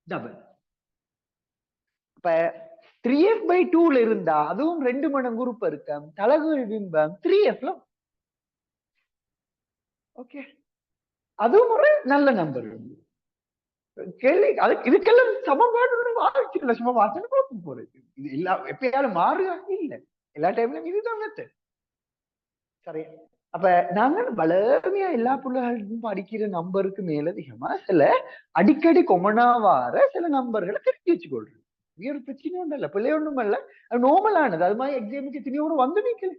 டபுள். இப்ப 3f/2ல இருந்தா அதுவும் 2 மடங்கு உருப்பெருக்கம் தலகுகள் பிம்பம் 3fல. ஓகே, அதுவும் ஒரு நல்ல நம்பர். கேள்வி இதுக்கெல்லாம் சமன்பாடு வாழ்க்கை சும்மா வாசனை பார்க்க போறது. இது எல்லா எப்பயாலும் மாறுதா இல்ல, எல்லா டைம்லயும் இதுதான் மெத்தட். சரி, அப்ப நாங்க வளமையா எல்லா பிள்ளைகளுக்கும் படிக்கிற நம்பருக்கு மேலதிகமா சில அடிக்கடி கொமனா வார சில நம்பர்களை தெரிஞ்சு வச்சுக்கொள்றது. இது ஒரு பிரச்சனை ஒன்றும் இல்ல, பிள்ளை ஒன்றும் இல்ல, அது நார்மலானது. அது மாதிரி எக்ஸாமுக்கு திணியோட வந்து நிக்கல.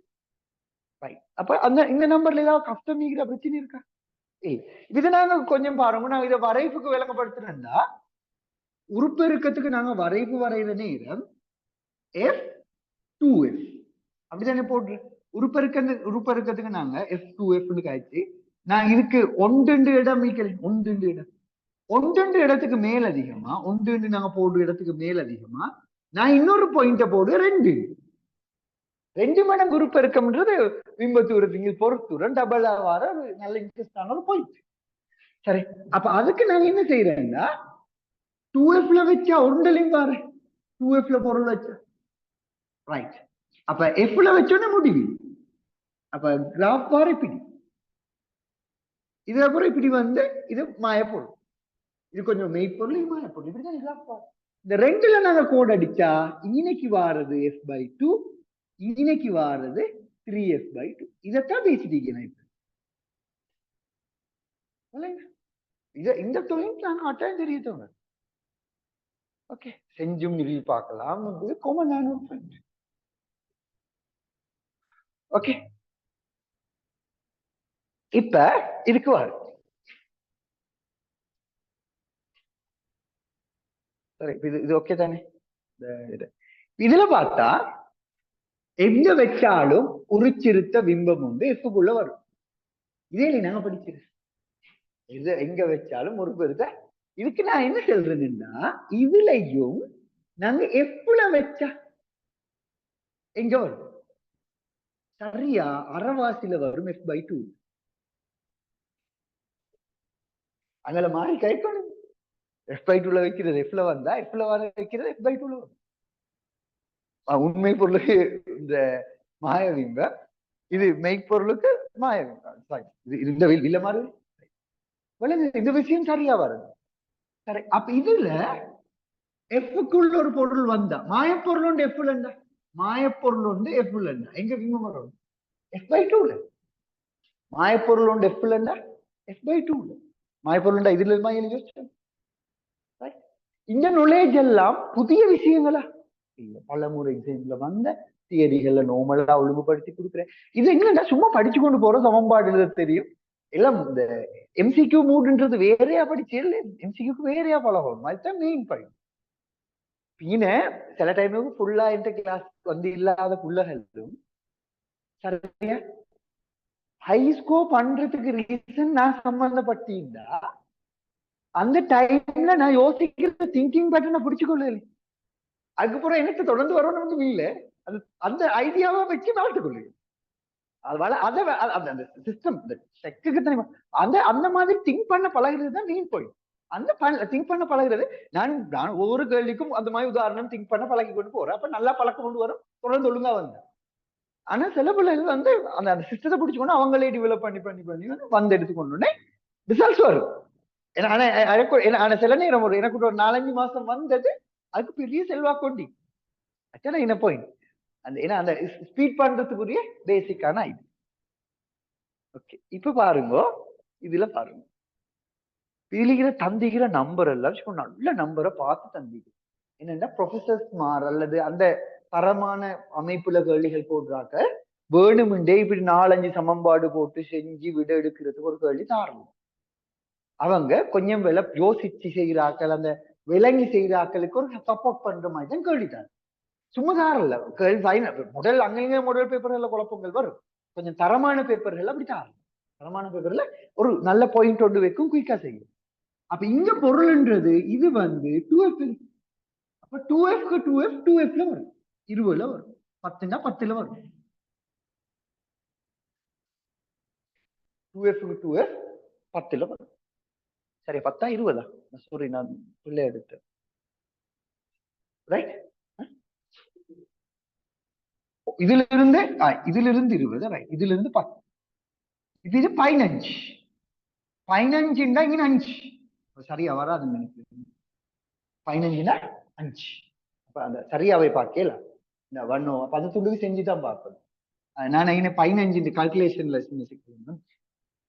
அப்ப அந்த இந்த நம்பர்ல ஏதாவது கஷ்டம் நீக்கிற பிரச்சனை இருக்கா? இது நாங்க கொஞ்சம் பாருங்க. நான் இதை வரைப்புக்கு விளங்கப்படுத்துறேன்னா உருப்பெருக்கத்துக்கு நாங்க வரைப்பு வரைகிற நேரம் f2f அப்படித்தானே போடுறேன். உருப்பெருக்கத்துக்கு நாங்க f2f காய்ச்சி நான் இதுக்கு 1 இடம் ஒன்று இடத்துக்கு மேல் அதிகமா 1 நாங்க போடுற இடத்துக்கு மேல் அதிகமா நான் இன்னொரு பாயிண்ட போடு 2 மடங்கு உருப்பெருக்கம்ன்றது பிம்பத்தூரத்தின் பொருட்தூரம் டபுள் ஆவார நல்ல இன்ட்ரெஸ்டான ஒரு பாயிண்ட். சரி, அப்ப அதுக்கு நாங்க என்ன செய்யறேன்னா 2fல வச்சா ஒன்றுலையும் பாரு 2fல பொருள் வச்சா ரைட். அப்ப fல வச்சோன்னே முடிவு. அப்ப கிராஃப் பாரு இப்படி, இது அப்புறம் இப்படி வந்து இது மாயப்பொருள், இது கொஞ்சம் மெய்ப்பொருள், இது மாயப்பொருள். இப்படிதான் கிராஃப் பாரு. இந்த ரெண்டுல நாங்க கோட் அடிச்சா இன்னைக்கு வாரது f/2, இன்னைக்கு வாரது 3f/2. இதைத்தான் பேசிட்டீங்க இப்ப. இந்த தொழில் நாங்க அட்டன் தெரியத்தோங்க. ஓகே, செஞ்சும் நிறுவி பார்க்கலாம். காமனான ஒரு பாயிண்ட். ஓகே, இப்ப இதுக்கு வரும். சரி, இது ஓகே தானே? இதுல பார்த்தா எங்க வச்சாலும் உரிச்சிருத்த பிம்பம் உண்டு எஃப்க்குள்ள வரும். இதே நாங்க படிச்சிருக்கோம். இது எங்க வச்சாலும் ஒரு பெருத்த. இதுக்கு நான் என்ன சொல்றேன்னா இதுலயும் நாங்க எஃப்ல வச்சா எங்க வரும்? சரியா அறவாசியில வரும் f/2. அங்கல மாறி கைக்கணும். f/2ல வைக்கிறது எஃப்ல வந்தா எஃப்ல வர வைக்கிறது f/2ல வரும். உண்மை பொருளுக்கு இந்த மாயவிம்ப, இது மெய்ப்பொருளுக்கு மாயவிம்ப. இந்த இல்ல மாதிரி இந்த விஷயம் சரியா வருது. சரி, அப்ப இதுல எஃப்க்குள்ள ஒரு பொருள் வந்தா மாயப்பொருள் உண்டு எஃப்ல இருந்தா மாயப்பொருள் உண்டு எஃப்ல இருந்தா எங்க பிம்பம் வரும்? f/2ல. மாயப்பொருள் உண்டு எஃப்ல இருந்தா f/2ல. மாயப்பொருள் இதுல யோசிச்சு இந்த நாலேஜ் எல்லாம் புதிய விஷயங்களா இல்ல, பலமுறை எக்ஸாம்ல வந்த தியரிகளை நார்மலா ஒழுங்குபடுத்தி கொடுக்குறேன். இது என்னன்னா சும்மா படிச்சு கொண்டு போற சமன்பாடு தெரியும் எல்லாம். இந்த எம்சிக்யூ மூடுன்றது வேறையா படிச்சு எம்சிக்யூக்கு வேறையா பழகணும். அதுதான் மெயின் பாயிண்ட். பின்ன சில டைமுக்கு ஃபுல்லா இந்த கிளாஸ் வந்து இல்லாத புள்ளகளும் சரியா ஹை ஸ்கோர் பண்றதுக்கு ரீசன் நான் சம்பந்தப்பட்டீங்கன்னா அந்த டைம்ல நான் யோசிக்கிற திங்கிங் பேட்டர்னை பிடிச்சுக்கொள்ள. அதுக்கப்புறம் எனக்கு தொடர்ந்து வரணும் இல்ல, அது அந்த ஐடியாவை வச்சு மாற்றிக்கொள்ளுங்க. அதனால அந்த சிஸ்டம் டெக்குக்கு தான் அந்த அந்த மாதிரி திங்க் பண்ண பழகிறது தான் மெயின் பாயிண்ட். அந்த திங்க் பண்ண பழகிறது நான் ஒவ்வொரு கேள்விக்கும் அந்த மாதிரி உதாரணம் திங்க் பண்ண பழகி கொண்டு போறேன். அப்ப நல்லா பழக்கம் கொண்டு வரும், தொடர்ந்து ஒழுங்கா வந்தேன். ஆனா சில பிள்ளைகள் வந்து அந்த அந்த சிஸ்டத்தை பிடிச்சுக்கொண்டு அவங்களே டெவலப் பண்ணி பண்ணி பண்ணி வந்து எடுத்துக்கொண்டு ரிசல்ட்ஸ் வரும். ஆனா சில நேரம் ஒரு எனக்கு ஒரு 4-5 மாசம் வந்தது அதுக்கு பெரிய செல்வாக்கொண்டி ஆக்சுவலா என்ன பாயிண்ட் அந்த ஏன்னா அந்த ஸ்பீட் பண்றதுக்குரிய பேசிக்கான இது. ஓகே, இப்ப பாருங்க, இதுல பாருங்க இதுல தந்திக்கிற நம்பர் எல்லாம் நல்ல நம்பரை பார்த்து தந்திக்கு என்னன்னா ப்ரொஃபசர்ஸ் மார் அல்லது அந்த தரமான அமைப்புல கேள்விகள் போடுறாக்க வேணுமுண்டே இப்படி 4-5 சமன்பாடு போட்டு செஞ்சு விட எடுக்கிறதுக்கு ஒரு கேள்வி தாரணும். அவங்க கொஞ்சம் யோசிச்சு செய்கிறாக்கள் அந்த விளங்கி செய்கிறாக்களுக்கு ஒரு சப்போர்ட் பண்ற மாதிரி தான் கேள்விதான். சும்மா தாரல முதல் அங்கங்க முதல் பேப்பர்ல குழப்பங்கள் வரும். கொஞ்சம் தரமான பேப்பர்கள் அப்படி தாரல. தரமான பேப்பர்ல ஒரு நல்ல பாயிண்ட் ஒன்று வைக்கும், குயிக்கா செய்யும். அப்ப இங்க பொருள்ன்றது இது வந்து 2F. அப்ப 2F 2Fல வரும், 20ல வரும், 10னா 10ல வரும். 2F 10ல வரும். சரி, 10ஆ 20ஆ? சாரி, நான் பிள்ளை எடுத்தேன். ரைட், இதுல இருந்து 20, ரைட், இதுல இருந்து 10, இது 15. 15ண்டா இங்க 5 சரியா வராது எனக்கு. 15னா 5. அப்ப அந்த சரியாவே பார்க்கல. இந்த 10 செஞ்சுதான் பார்க்கணும். நான் 15 கால்குலேஷன்ல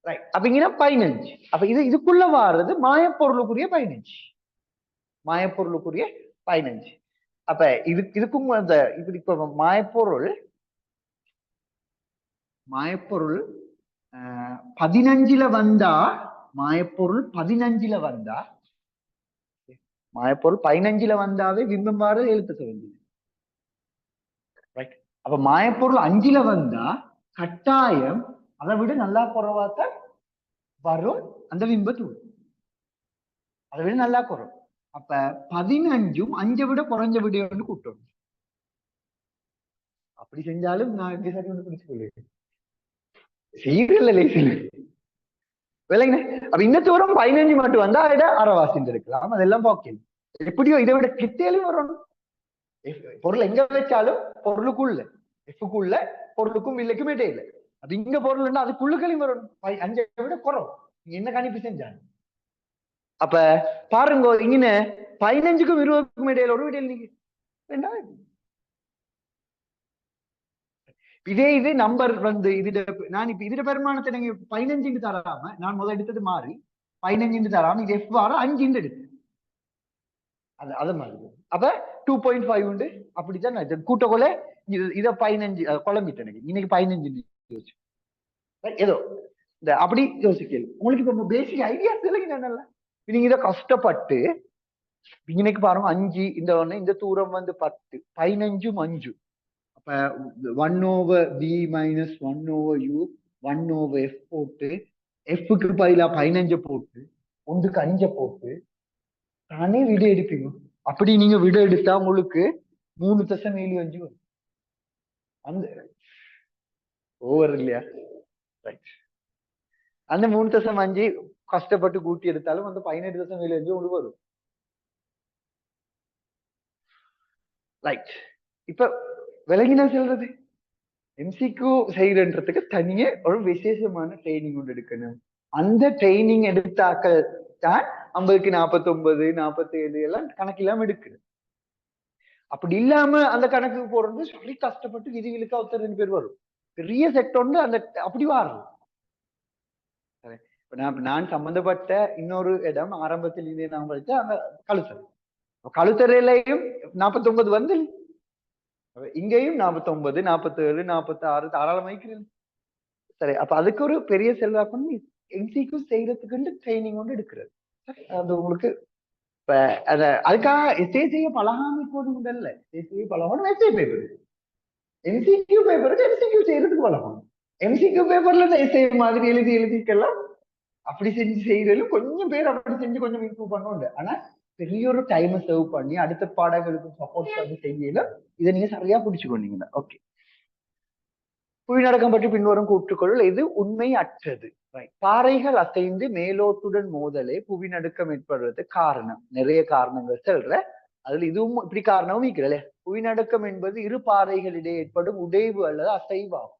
ரைட். அப்ப இங்க 15. அப்ப இதுக்குள்ள வாரது மாயப்பொருளுக்குரிய 15. மாயப்பொருளுக்குரிய 15. அப்ப இதுக்கும் அந்த இப்ப மாயப்பொருள் 15ல வந்தா, மாயப்பொருள் 15ல வந்தா, மாயப்பொருள் 15ல வந்தாவே பிம்பம் வாரது 77. ரைட். அப்ப மாயப்பொருள் 5ல வந்தா கட்டாயம் அதை விட நல்லா குறைவாத்தான் வரும் அந்த பிம்பத்தூள், அதை விட நல்லா குறையும். அப்ப 15ம் 5 விட குறைஞ்ச விட கூட்டணும். அப்படி செஞ்சாலும் நான் எப்படி சரி ஒன்று பிடிச்சு கொள்வேன் சீரியல்ல லேசில் விலைங்க. அப்ப இந்த தூரம் 15 மட்டும் வந்தா அதை அறவாசிந்து இருக்கலாம், அதெல்லாம் பாக்கல. எப்படியோ இதை விட கிட்டேலும் வரணும். பொருள் எங்க வச்சாலும் பொருளுக்குள்ள எஃப்க்குள்ள பொருளுக்கும் வில்லைக்கும் இடையில அது இங்க பொருள் அதுக்குள்ளுக்களையும் வரணும். 5 விட குறவும் என்ன கணிப்பு செஞ்சாங்க. அப்ப பாருங்க, இங்க 15க்கும் 20க்கும் இடையில ஒரு இடையில நீங்க இதே நம்பர் வந்து நான் இப்ப இதுல பெருமானத்தை நீங்க 15 தராம, நான் முதல் எடுத்தது மாறி 15 தராம இது எஃப் வாரம் 5 எடுத்து அது மாதிரி. அப்ப 2.5 உண்டு. அப்படித்தான் கூட்டக்கொள்ள இதை 15 குழம்பிட்டு எனக்கு இன்னைக்கு 15 யோசிச்சு ஏதோ இந்த அப்படி யோசிக்கல. உங்களுக்கு இப்ப பேசிக் ஐடியா இல்லைங்க. நல்லா நீங்க இதை கஷ்டப்பட்டு இன்னைக்கு பாருங்க 5 இந்த தூரம் வந்து 10, 15ம் 5. அப்ப 1/b - 1/u 1/f போட்டு எஃப்க்கு பதிலா 15 போட்டு 1க்கு 5 போட்டு தானே விட எடுப்பீங்க. அப்படி நீங்க விட எடுத்தா உங்களுக்கு 3.75 வரும். அந்த ஓவர் இல்லையா? ரைட். அந்த 3.5 கஷ்டப்பட்டு கூட்டி எடுத்தாலும் அந்த 18.75 உங்களுக்கு வரும். ரைட். இப்ப விலகினா சொல்றது எம்சிக்யூ செய்யறதுக்கு தனியே ஒரு விசேஷமான ட்ரைனிங் கொண்டு எடுக்கணும். அந்த ட்ரைனிங் எடுத்தாக்கள் தான் 50க்கு 49, 47 எல்லாம் கணக்கு இல்லாம எடுக்குது. அப்படி இல்லாம அந்த கணக்குக்கு போறது சொல்லி கஷ்டப்பட்டு விதிகளுக்கு ஒருத்தர் 2 பேர் வரும். பெரிய செட் ஒன்று அந்த அப்படி வாரும். நான் சம்பந்தப்பட்ட இன்னொரு இடம் ஆரம்பத்திலேயே நான் படிச்ச அந்த கழுத்தறை. கழுத்தறையிலையும் 49 வந்து இங்கேயும் 49, 47, 46 தாராளமாய்க்கிறது. சரி, அப்ப அதுக்கு ஒரு பெரிய செல்வாக்கு எம்சிக்யூ செய்யறதுக்கு ட்ரைனிங் கொண்டு எடுக்கிறது. அது உங்களுக்கு இப்ப அதுக்காக எஸ்ஏ செய்ய பழகாம போது முதல்ல எஸ்ஏ பழகணும். எஸ்ஏ பேப்பர் எம்சிக்யூ பேப்பருக்கு எம்சிக்யூ செய்யறதுக்கு பழகணும். எம்சிக்யூ பேப்பர்ல எஸ்ஏ மாதிரி எழுதிக்கலாம். அப்படி செஞ்சு செய்யறதுல கொஞ்சம் பேர் அப்படி செஞ்சு கொஞ்சம் இம்ப்ரூவ் பண்ணுவோம். ஆனா பெரிய ஒரு டைமை சேவ் பண்ணி அடுத்த பாடங்களுக்கு சப்போர்ட் பண்ணி செய்யல. இதை நீங்க சரியா பிடிச்சுக்கொண்டீங்கன்னா ஓகே. புவிநடுக்கம் பற்றி பின்வரும் கூற்றுக்களுள் எது உண்மை அற்றது? பாறைகள் அசைந்து மேலோட்டுடன் மோதலே புவிநடுக்கம் ஏற்படுறது காரணம். நிறைய காரணங்கள் சொல்ற, அதுல இதுவும் இப்படி காரணமும் இருக்கிறது. புவிநடுக்கம் என்பது இரு பாறைகளிடையே ஏற்படும் உடைவு அல்லது அசைவாகும்.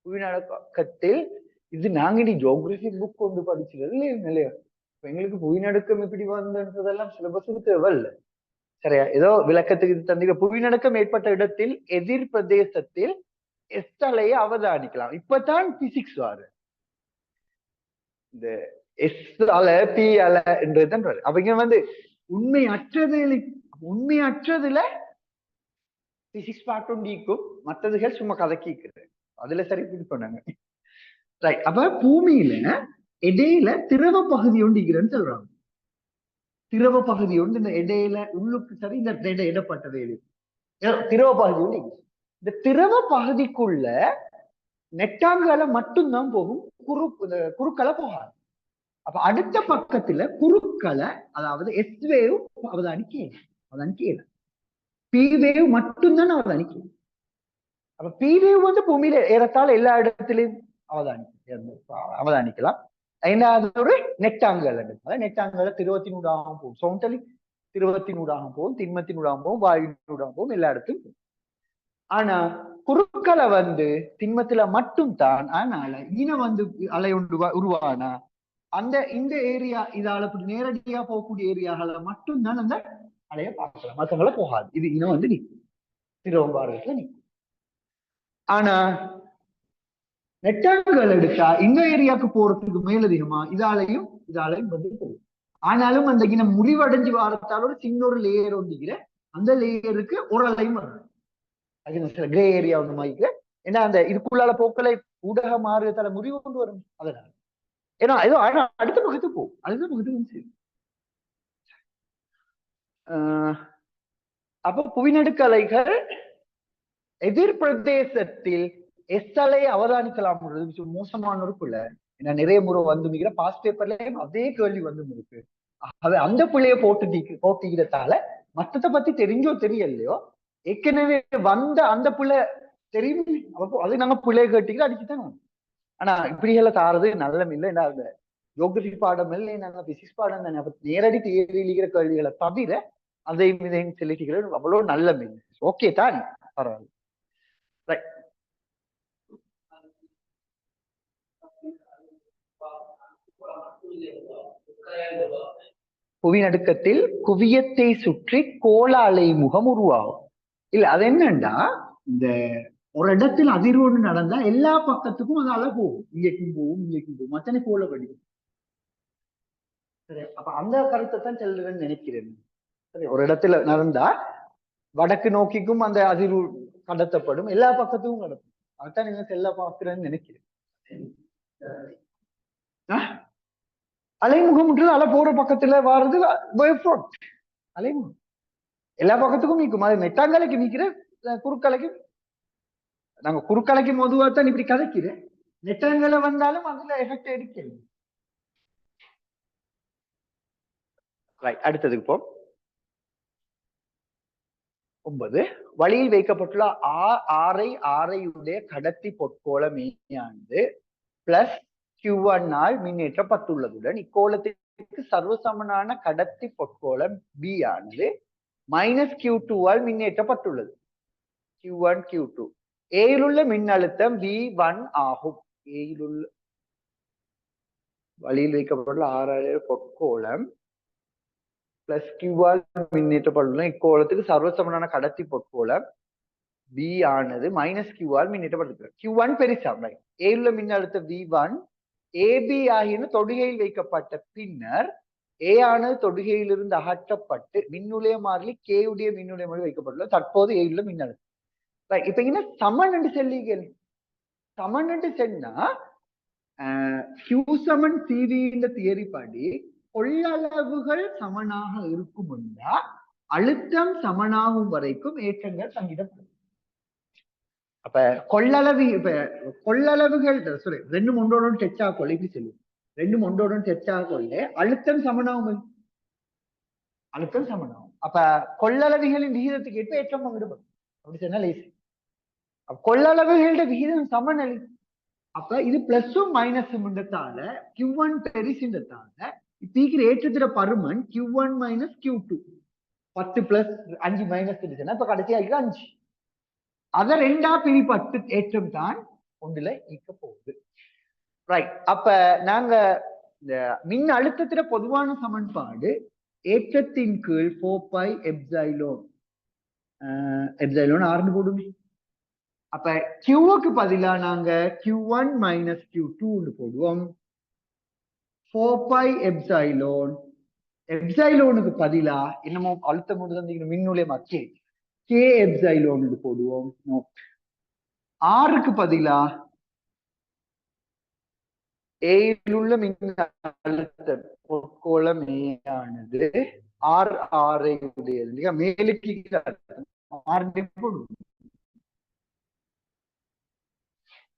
புவிநடுக்கத்தில் இது நாங்க நீ ஜியோகிரபி புக் கொண்டு படிச்சுறது இல்லையா? எங்களுக்கு புவிநடுக்கம் எப்படி வந்ததெல்லாம் சிலபஸுக்கு தேவையில்லை. சரியா? ஏதோ விளக்கத்துக்கு தந்தீங்க. புவிநடுக்கம் ஏற்பட்ட இடத்தில் எதிர் பிரதேசத்தில் எஸ் அலையை அவதானிக்கலாம். இப்பதான் பிசிக்ஸ் வாரு. இந்த எஸ் அலை பி அலை என்றதுதான் அவங்க உண்மை அற்றதுல பிசிக்ஸ் பாட்டும் நீக்கும், மற்றதுகள் சும்மா கதக்கிக்குது. அதுல சரி பண்ணாங்க. ரைட். அப்ப பூமியில இடையில திரவ பகுதி ஒன்றுகிறன்னு சொல்றாங்க. திரவ பகுதி ஒன்று இந்த இடையில உள்ளுக்கு சரி இந்த இடப்பட்டது திரவ பகுதி ஒன்று. இந்த திரவ பகுதிக்குள்ள நெட்டாங்கால மட்டும்தான் போகும், குறுக்களை போகாது. அப்ப அடுத்த பக்கத்துல குறுக்களை, அதாவது எஸ் வேவ் அவதானிக்க பி வேவ் மட்டும்தான் அவதானிக்க. அப்ப பி வேவ் பூமியில ஏறத்தாழ எல்லா இடத்திலையும் அவதானிக்கலாம். அது ஒரு நெட்டாங்கல். நெட்டாங்கல திருவத்தினூடாகவும் போகும், சவுண்டலி திருவத்தினூடாகவும் போகும், திண்மத்தினூடாகவும் போகும், வாயுனூடாகவும் போகும், எல்லா இடத்துக்கும் போகும். ஆனா குறுக்களை திண்மத்துல மட்டும் தான். அதனால அலை உருவானா இந்த ஏரியா இதால நேரடியா போகக்கூடிய ஏரியால மட்டும்தான் அந்த அலைய பார்க்கலாம், மற்றவங்கள போகாது. இது இனம் நிற்கும், திரவம்பாரத்துல நிற்கும். ஆனா நெட்டாங்கல் எடுத்தா இந்த ஏரியாவுக்கு போறதுக்கு மேலதிகமா இதாலையும் போகும். ஆனாலும் அந்த இனம் முடிவடைஞ்சு வாரத்தால் ஒரு சின்ன ஒரு லேயர் ஒன்றுகிற, அந்த லேயருக்கு ஒரு அலையும் வரும். கிரே ஏரியா ஒன்று மாதிரி. ஏன்னா அந்த இதுக்குள்ளால போக்களை ஊடக மாறுதல முடிவு கொண்டு வரும். அதனால ஏன்னா ஏதோ அடுத்த பக்கத்துக்கு போகும், அடுத்த பக்கத்துக்கு அப்ப புவிநடுக்க அலைகள் எதிர் பிரதேசத்தில் எஸ் அலையை அவதானிக்கலாம். மோசமான ஒரு பிள்ளை. ஏன்னா நிறைய முறை மிகிற பாஸ்ட் பேப்பர்லயும் அதே கேள்வி இருக்கு. அது அந்த பிள்ளைய போட்டுக்கிறதால மற்றதை பத்தி தெரிஞ்சோ தெரியலையோ ஏற்கனவே அந்த பிள்ளை தெரியும். அது நாங்க பிள்ளைய கேட்டீங்க அடிச்சுதான். ஆனா இப்படியெல்லாம் தாரது நல்ல இல்லை. ஏன்னா அந்த ஜியோகிரபி பாடம் இல்லை, நாங்க பிசிக்ஸ் பாடம் தானே. அப்ப நேரடி தேவையிலிக்கிற கேள்விகளை தவிர அதையும் இதையும் செலுத்திக்கிறது அவ்வளவு நல்ல மீன். ஓகே தான், பரவாயில்ல. புவிநடுக்கத்தில் குவியத்தை சுற்றி கோள அலை முகம் உருவாகும். இல்ல அது என்னன்னா, இந்த ஒரு இடத்துல அதிர்வு ஒன்று நடந்தா எல்லா பக்கத்துக்கும் அது அலை போகும், இங்கேக்கும் போகும் மத்தனை கோள வடிவம். சரி, அப்ப அந்த கருத்தை தான் செல்லுவேன்னு நினைக்கிறேன். சரி, ஒரு இடத்துல நடந்தா வடக்கு நோக்கிக்கும் அந்த அதிர்வு கடத்தப்படும், எல்லா பக்கத்துக்கும் கடத்தும். அதான் நீங்க செல்ல பாக்குறேன்னு நினைக்கிறேன். அலைமுகம் அலை போற பக்கத்துல வாரது அலைமுகம் எல்லா பக்கத்துக்கும் நீக்கும். அது நெட்டாங்கலைக்கு நீக்கிற, குறுக்கலைக்கு நாங்க குறுக்கலைக்கு மொதுவாத்தான் இப்படி கதைக்கிறேன். நெட்டாங்கலை வந்தாலும் அதுல எஃபெக்ட் எடுக்கல. அடுத்ததுக்கு போ. 9 வழியில் வைக்கப்பட்டுள்ள ஆரையுடைய கடத்தி பொற்கோளம் ஆனது பிளஸ் Q1 ஆல் மின்னேற்றப்பட்டுள்ளதுடன் இக்கோளத்திற்கு சர்வசமனான கடத்தி பொற்கோளம் B ஆனது மைனஸ் Q2 ஆல் மின்னேற்றப்பட்டுள்ளது. Q1 Q2 ஏயிலுள்ள மின்னழுத்தம் V1 ஆகும். ஏயிலுள்ள வழியில் வைக்கப்பட்டுள்ள ஆரைய பொற்கோளம் பிளஸ் Q1 மின்னேற்றப்பட்டுள்ள இக்கோளத்துக்கு சர்வசமனான கடத்தி பொற்கோளம் B ஆனது மைனஸ் Q ஆல் மின்னேற்றப்பட்டுள்ளது. Q1 பெருசா ஏழுள்ள மின்னழுத்தம் V1 AB ஆகிய தொடுகையில் வைக்கப்பட்ட பின்னர் A ஆனது தொடுகையிலிருந்து அகற்றப்பட்டு மின்னுடைய மாறிலி K உடைய மின்னுடைய மாறிலி வைக்கப்பட்டுள்ள தற்போது ஏழுள்ள மின்னழுத்தம். இப்ப என்ன சமன் என்று சொல்லீர்கள்? சமன் என்று சொன்னா Q சமன் CV இந்த தியரி படி கொள்ளளவுகள் சமனாக இருக்கும் என்றா அழுத்தம் சமனாகும் வரைக்கும் ஏற்றங்கள் பங்கிடப்படும். அப்ப கொள்ளளவுகள் சொல்லு ரெண்டும் ஒன்றோட டெச்சா கொள்ள இப்படி சொல்லுவோம். ரெண்டும் ஒன்றோட டெச்சா கொள்ள அழுத்தம் சமனாகும். அப்ப கொள்ளளவுகளின் விகிதத்துக்கு ஏற்ப ஏற்றம் பங்கிடப்படும். அப்படி சொன்னா லேசி. கொள்ளளவுகளோட விகிதம் சமநிலை. அப்ப இது பிளஸும் மைனஸும் Q1 பெரிசின்றதால இப்ப ஏற்றத்திட பருமன் Q1 minus Q2 10 plus 5 minus இருந்துச்சுன்னா இப்ப கடைசியா 5 அத ரெண்டா பிரிப்பட்டு ஏற்றம் தான் ஒன்றுல ஈக்க போகுது. ரைட். அப்ப நாங்க இந்த மின் அழுத்தத்தில பொதுவான சமன்பாடு ஏற்றத்தின் கீழ் 4π எப்சைலோன் எப்சைலோன் ஆர்னு போடுமே. அப்ப Qக்கு பதிலா நாங்க Q1 மைனஸ் Q2 போடுவோம். 4π எப்சைலோன் எப்சைலோனுக்கு பதிலா என்னமோ அழுத்தம் கொண்டு தந்தீங்க மின்னுலையமா K எப்சைலோன் போடுவோம். ஆறுக்கு பதிலா ஏழுள்ள மின் அழுத்த கோளம் ஆனது ஆறு உடையது மேலுக்கு போடுவோம்.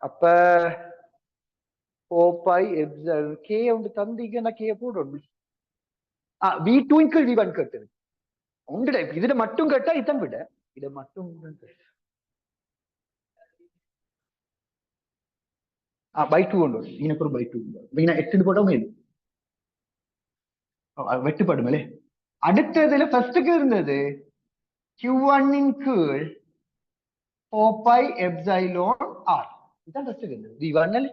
அப்ப 4π எப்சைலோன் K ஒன்று தந்தீங்கன்னா K போடணும். V2 V1 கேட்டது உண்டு. இதுல மட்டும் கேட்டா இதை விட இதை மட்டும் by 2 உண்டு. எனக்கு ஒரு by 2 உண்டு. 8 போட்டோம் வெட்டுப்படுமே. அடுத்ததுல ஃபர்ஸ்டுக்கு இருந்தது Q1 இன் கீழ் 4π எப்சைலோன் R. இதான் ஃபர்ஸ்டுக்கு இருந்தது V1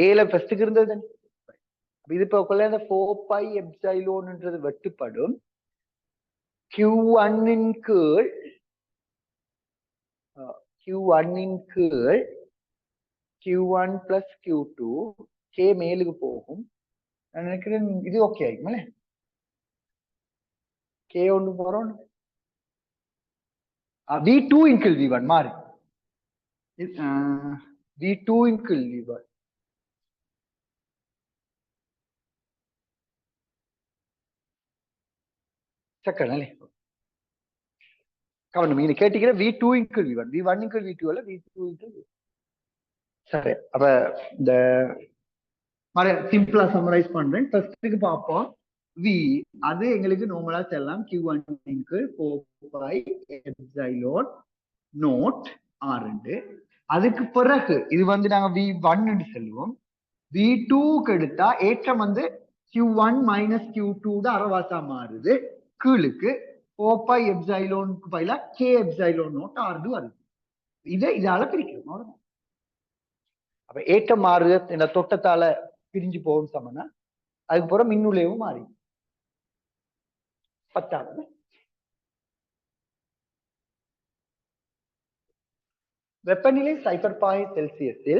ஏல ஃபர்ஸ்டுக்கு இருந்தது. இது போல இந்த 4π எப்சைலோன்ன்றது வெட்டுப்படும். Q1 இன் கீழ் Q1 plus Q2 K மேலுக்கு போகும். நான் நினைக்கிறேன் இது ஓகே ஆயிக்குமே. K ஒன்று போறோம். V2 இன் கீழ் V1 மாறி V2 இன் கீழ் V1 சக்கரனே கவனம் நீங்க கேட்டீங்க. V2 இன் கீழ் V1 V1 இன் கீழ் V2 அல்ல V2 இன் கீழ். சரி. அப்ப இந்த சிம்பிளா சம்மரைஸ் பண்றேன். ஃபர்ஸ்ட்டுக்கு பார்ப்போம். V அது எங்களுக்கு நார்மலா செல்லலாம் Q1 இன் கீழ் 4π எப்சைலோன் நோட் R. அதுக்கு பிறகு இது நாங்க V1 செல்வோம். V2 எடுத்தா ஏற்றம் Q1 மைனஸ் Q2 அறவாசா மாறுது. கீழுக்கு 4π எப்சைலோனுக்கு பதிலா K எப்சைலோன் நோட் R வருது. இதால பிரிக்கிறோம். அப்ப ஏற்றம் மாறுது இந்த தொட்டத்தால பிரிஞ்சு போகும் சமனா. அதுக்கப்புறம் மின்னுலையும் மாறி 10வது வெப்பநிலை 0°C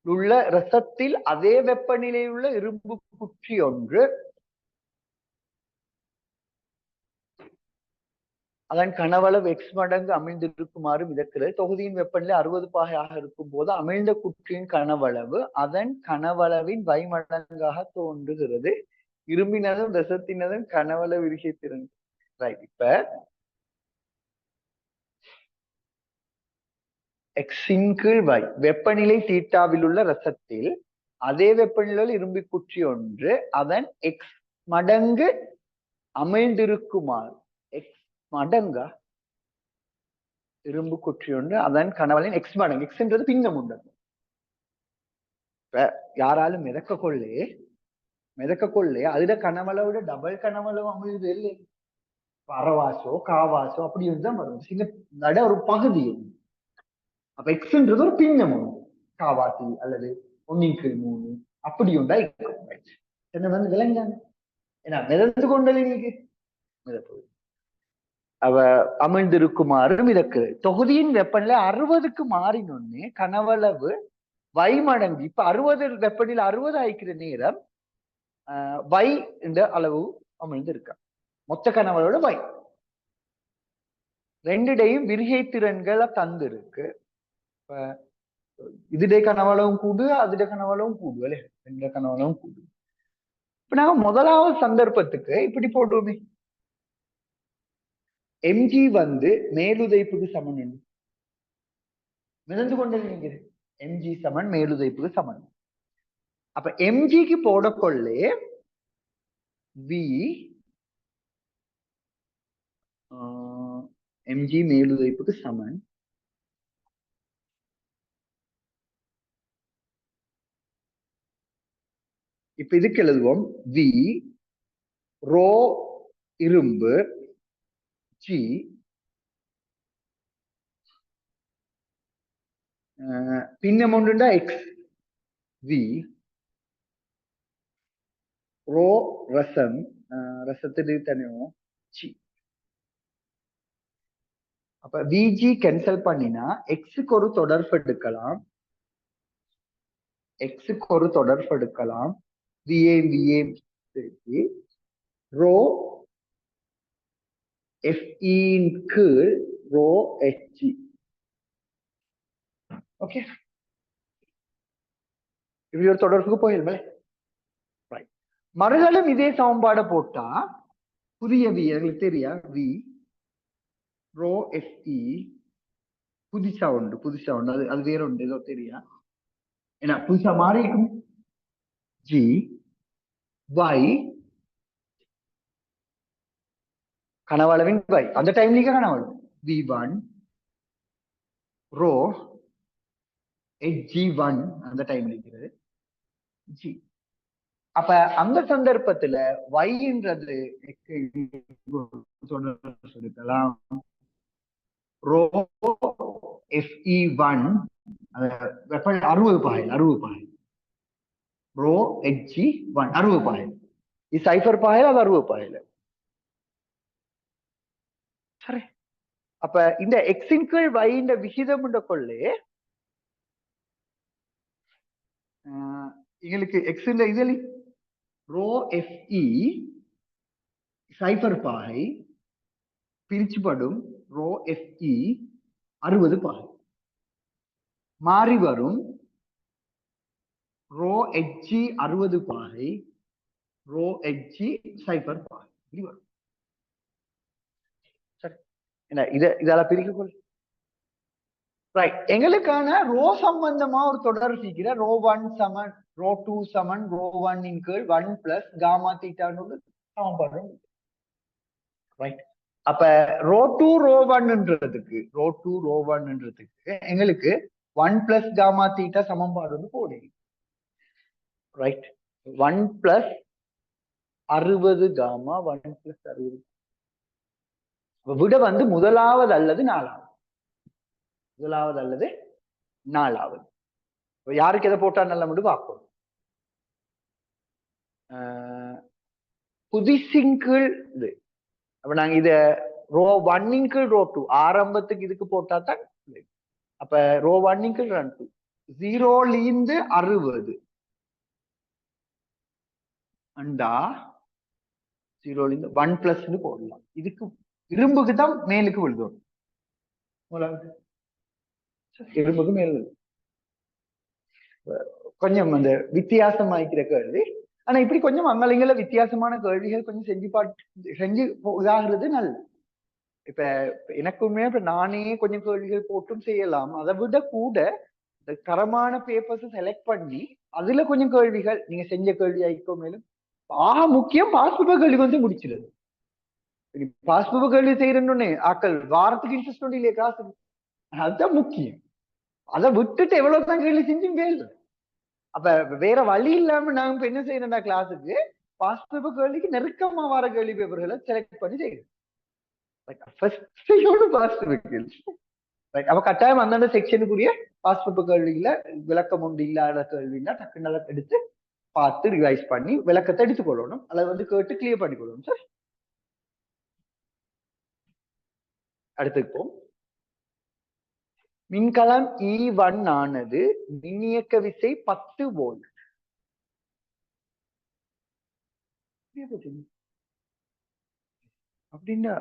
உள்ள ரசத்தில் அதே வெப்பநிலையில் உள்ள இரும்பு குற்றி ஒன்று அதன் கனவளவு X மடங்கு அமிழ்ந்திருக்குமாறு மிதக்கிறது. தொகுதியின் வெப்பநிலை 60 பாகையாக இருக்கும் போது அமிழ்ந்த குற்றியின் கனவளவு அதன் கனவளவின் வைமடங்காக தோன்றுகிறது. இரும்பினதும் ரசத்தினதும் கனவளவு விரிகை திறன். இப்ப X-இன் கீழ் Y வெப்பநிலை தீட்டாவில் உள்ள ரசத்தில் அதே வெப்பநிலையில் இரும்பு குற்றி ஒன்று அதன் X மடங்கு அமிழ்ந்திருக்குமாறு X மடங்கா இரும்பு குற்றி ஒன்று அதன் கனவளின் X மடங்கு Xன்றது பின்னம் உண்டு. இப்ப யாராலும் மிதக்க கொள்ளே அதுல கனவளவோட டபுள் கனவளவு அமிழ்து இல்லை. அறவாசோ காவாசோ அப்படி தான் வரும். சின்ன நட ஒரு பகுதி. அப்ப Xன்றது ஒரு பின்னம் உண்டு. காவாசி அல்லது 1/3 அப்படி உண்டா என்ன விளங்காங்க. ஏன்னா மிதந்து கொண்டது இன்னைக்கு மிதப்பது அவ அமிழ்ந்திருக்குமாறு மிதக்குது. தொகுதியின் வெப்பநிலை 60க்கு மாறினொன்னே கனவளவு வைமடங்கு. இப்ப 60 வெப்பநிலை 60 ஆயிக்கிற நேரம் வை என்ற அளவு அமிழ்ந்து இருக்கா. மொத்த கனவளவோட வை ரெண்டுடையும் விரிகை திறன்களை தந்து இருக்கு. இப்ப இதுடைய கனவளவும் கூடு அதுடைய கனவளவும் கூடு அல்ல ரெண்டு கனவளவும் கூடு. இப்ப நாங்க முதலாவது சந்தர்ப்பத்துக்கு இப்படி போடுவோமே. mg மேலுதைப்புக்கு சமன். மிதந்து கொண்டது நீங்க mg சமன் மேலுதைப்புக்கு சமன். அப்ப mgக்கு போடக்கொள்ளே v mg மேலுதைப்புக்கு சமன். இப்ப இதுக்கு எழுதுவோம் v ரோ இரும்பு g பின்னம் ஒன்றுண்டா எக்ஸ் வி ரோ ரசம் ரசத்துக்கு தனியும் சி. அப்ப விஜி கேன்சல் பண்ணினா எக்ஸுக்கு ஒரு தொடர்பு எடுக்கலாம், எக்ஸுக்கு ஒரு தொடர்பு எடுக்கலாம் விஏ விஏ ரோ எஃப்இன் கீழ் ரோ எச்ஜி. ஓகே, இப்படி ஒரு தொடர்புக்கு போயிருமே. மறுகளும் இதே சமன்பாடை போட்டா புதிய வி எங்களுக்கு தெரியா வி ரோ எஃப்இ புதுசா உண்டு அது வேற உண்டு ஏதோ தெரியா ஏன்னா புதுசா மாறி இருக்கும் ஜி வை கனவளவின் வை அந்த டைம்லயே கனவளவு V one rho g one அந்த டைம்ல இருக்கிறது ஜி. அப்ப அந்த சந்தர்ப்பத்துல வைன்றது இருக்கலாம் ரோ எஃப்இ ஒன் 60 பாயில் ரோ எச்ஜி ஒன் 60 பாயில் இது சைபர் பாயில் அது 60 பாயில். சரி, அப்ப இந்த எக்ஸின் கீழ் வைன்ற விகிதம் கொள்ளே எங்களுக்கு எக்ஸ் இதில் ரோ எஃப்இ சைபர் பாகை பிரிச்சுப்படும் ரோ எஃப்இ 60 பாகை மாறி வரும் ரோ எச்ஜி 60 பாகை ரோ எச்ஜி சைபர் பாகை இப்படி வரும். சரி, என்ன இதால பிரிக்க ரைட். எங்களுக்கான ரோ சம்பந்தமா ஒரு தொடர் சீக்கிர ரோ 1 சமன் ரோ 2 சமன் ரோ 1 இன் கீழ் 1 பிளஸ் காமா தீட்டான்னு சமன்பாடு. ரைட், அப்ப ரோ 2 ரோ 1ன்றதுக்கு எங்களுக்கு 1 பிளஸ் காமா தீட்டா சமன்பாடு போடு. ரைட், 1 பிளஸ் 60 காமா 1 பிளஸ் 60 விட முதலாவது அல்லது நாலாவது. யாருக்கு எதை போட்டா நல்ல மட்டும் பார்ப்போம். புதிசிங்கிள் இது அப்ப நாங்க இத ரோ 1 ரோ 2 ஆரம்பத்துக்கு இதுக்கு போட்டா தான். அப்ப ரோ 1 ரன் 2 0ல இருந்து 60 அண்டா 0ல இருந்து 1 பிளஸ் போடலாம். இதுக்கு இரும்புக்கு தான் மேலுக்கு விழுதும், இரும்புக்கு மேல் கொஞ்சம் அந்த வித்தியாசம் ஆயிக்கிற கேள்வி. ஆனா இப்படி கொஞ்சம் அங்கலிங்கள வித்தியாசமான கேள்விகள் கொஞ்சம் செஞ்சு இதாகிறது நல்லது. இப்ப எனக்குமே இப்ப நானே கொஞ்சம் கேள்விகள் போட்டும் செய்யலாம். அதை விட கூட தரமான பேப்பர்ஸ் செலக்ட் பண்ணி அதுல கொஞ்சம் கேள்விகள் நீங்க செஞ்ச கேள்வி ஆயிக்கோ. மேலும் முக்கியம் பாஸ் பேப்பர் கேள்வி முடிச்சிருது. பாஸ் பேப்பர் கேள்வி செய்யறேன்னு ஆக்கள் வாரத்துக்கு இன்ட்ரெஸ்ட் ஒன்று இல்லையா காசு, அதுதான் முக்கியம். அதை விட்டுட்டு எவ்வளவுதான் கேள்வி செஞ்சும் கேள்வி. அப்ப வேற வழி இல்லாம நாங்க இப்ப என்ன செய்யணும்னா கிளாஸுக்கு பாஸ் பேப்பர் கேள்விக்கு நெருக்கமா வர கேள்வி பேப்பர்களை செலக்ட் பண்ணி செய்யணும். அப்ப கட்டாயம் அந்தந்த செக்ஷனுக்குரிய பாஸ் பேப்பர் கேள்வியில விளக்கம் உண்டு இல்லாத கேள்வின்னா டக்குன்னு எடுத்து பார்த்து ரிவைஸ் பண்ணி விளக்கத்தை எடுத்துக் கொள்ளணும். அதை கேட்டு கிளியர் பண்ணி கொள்ளணும். சார் அடுத்துப்போம். மின்கலம் E1 ஆனது மின்னியக்க விசை 10 வோல்ட். அப்படின்னா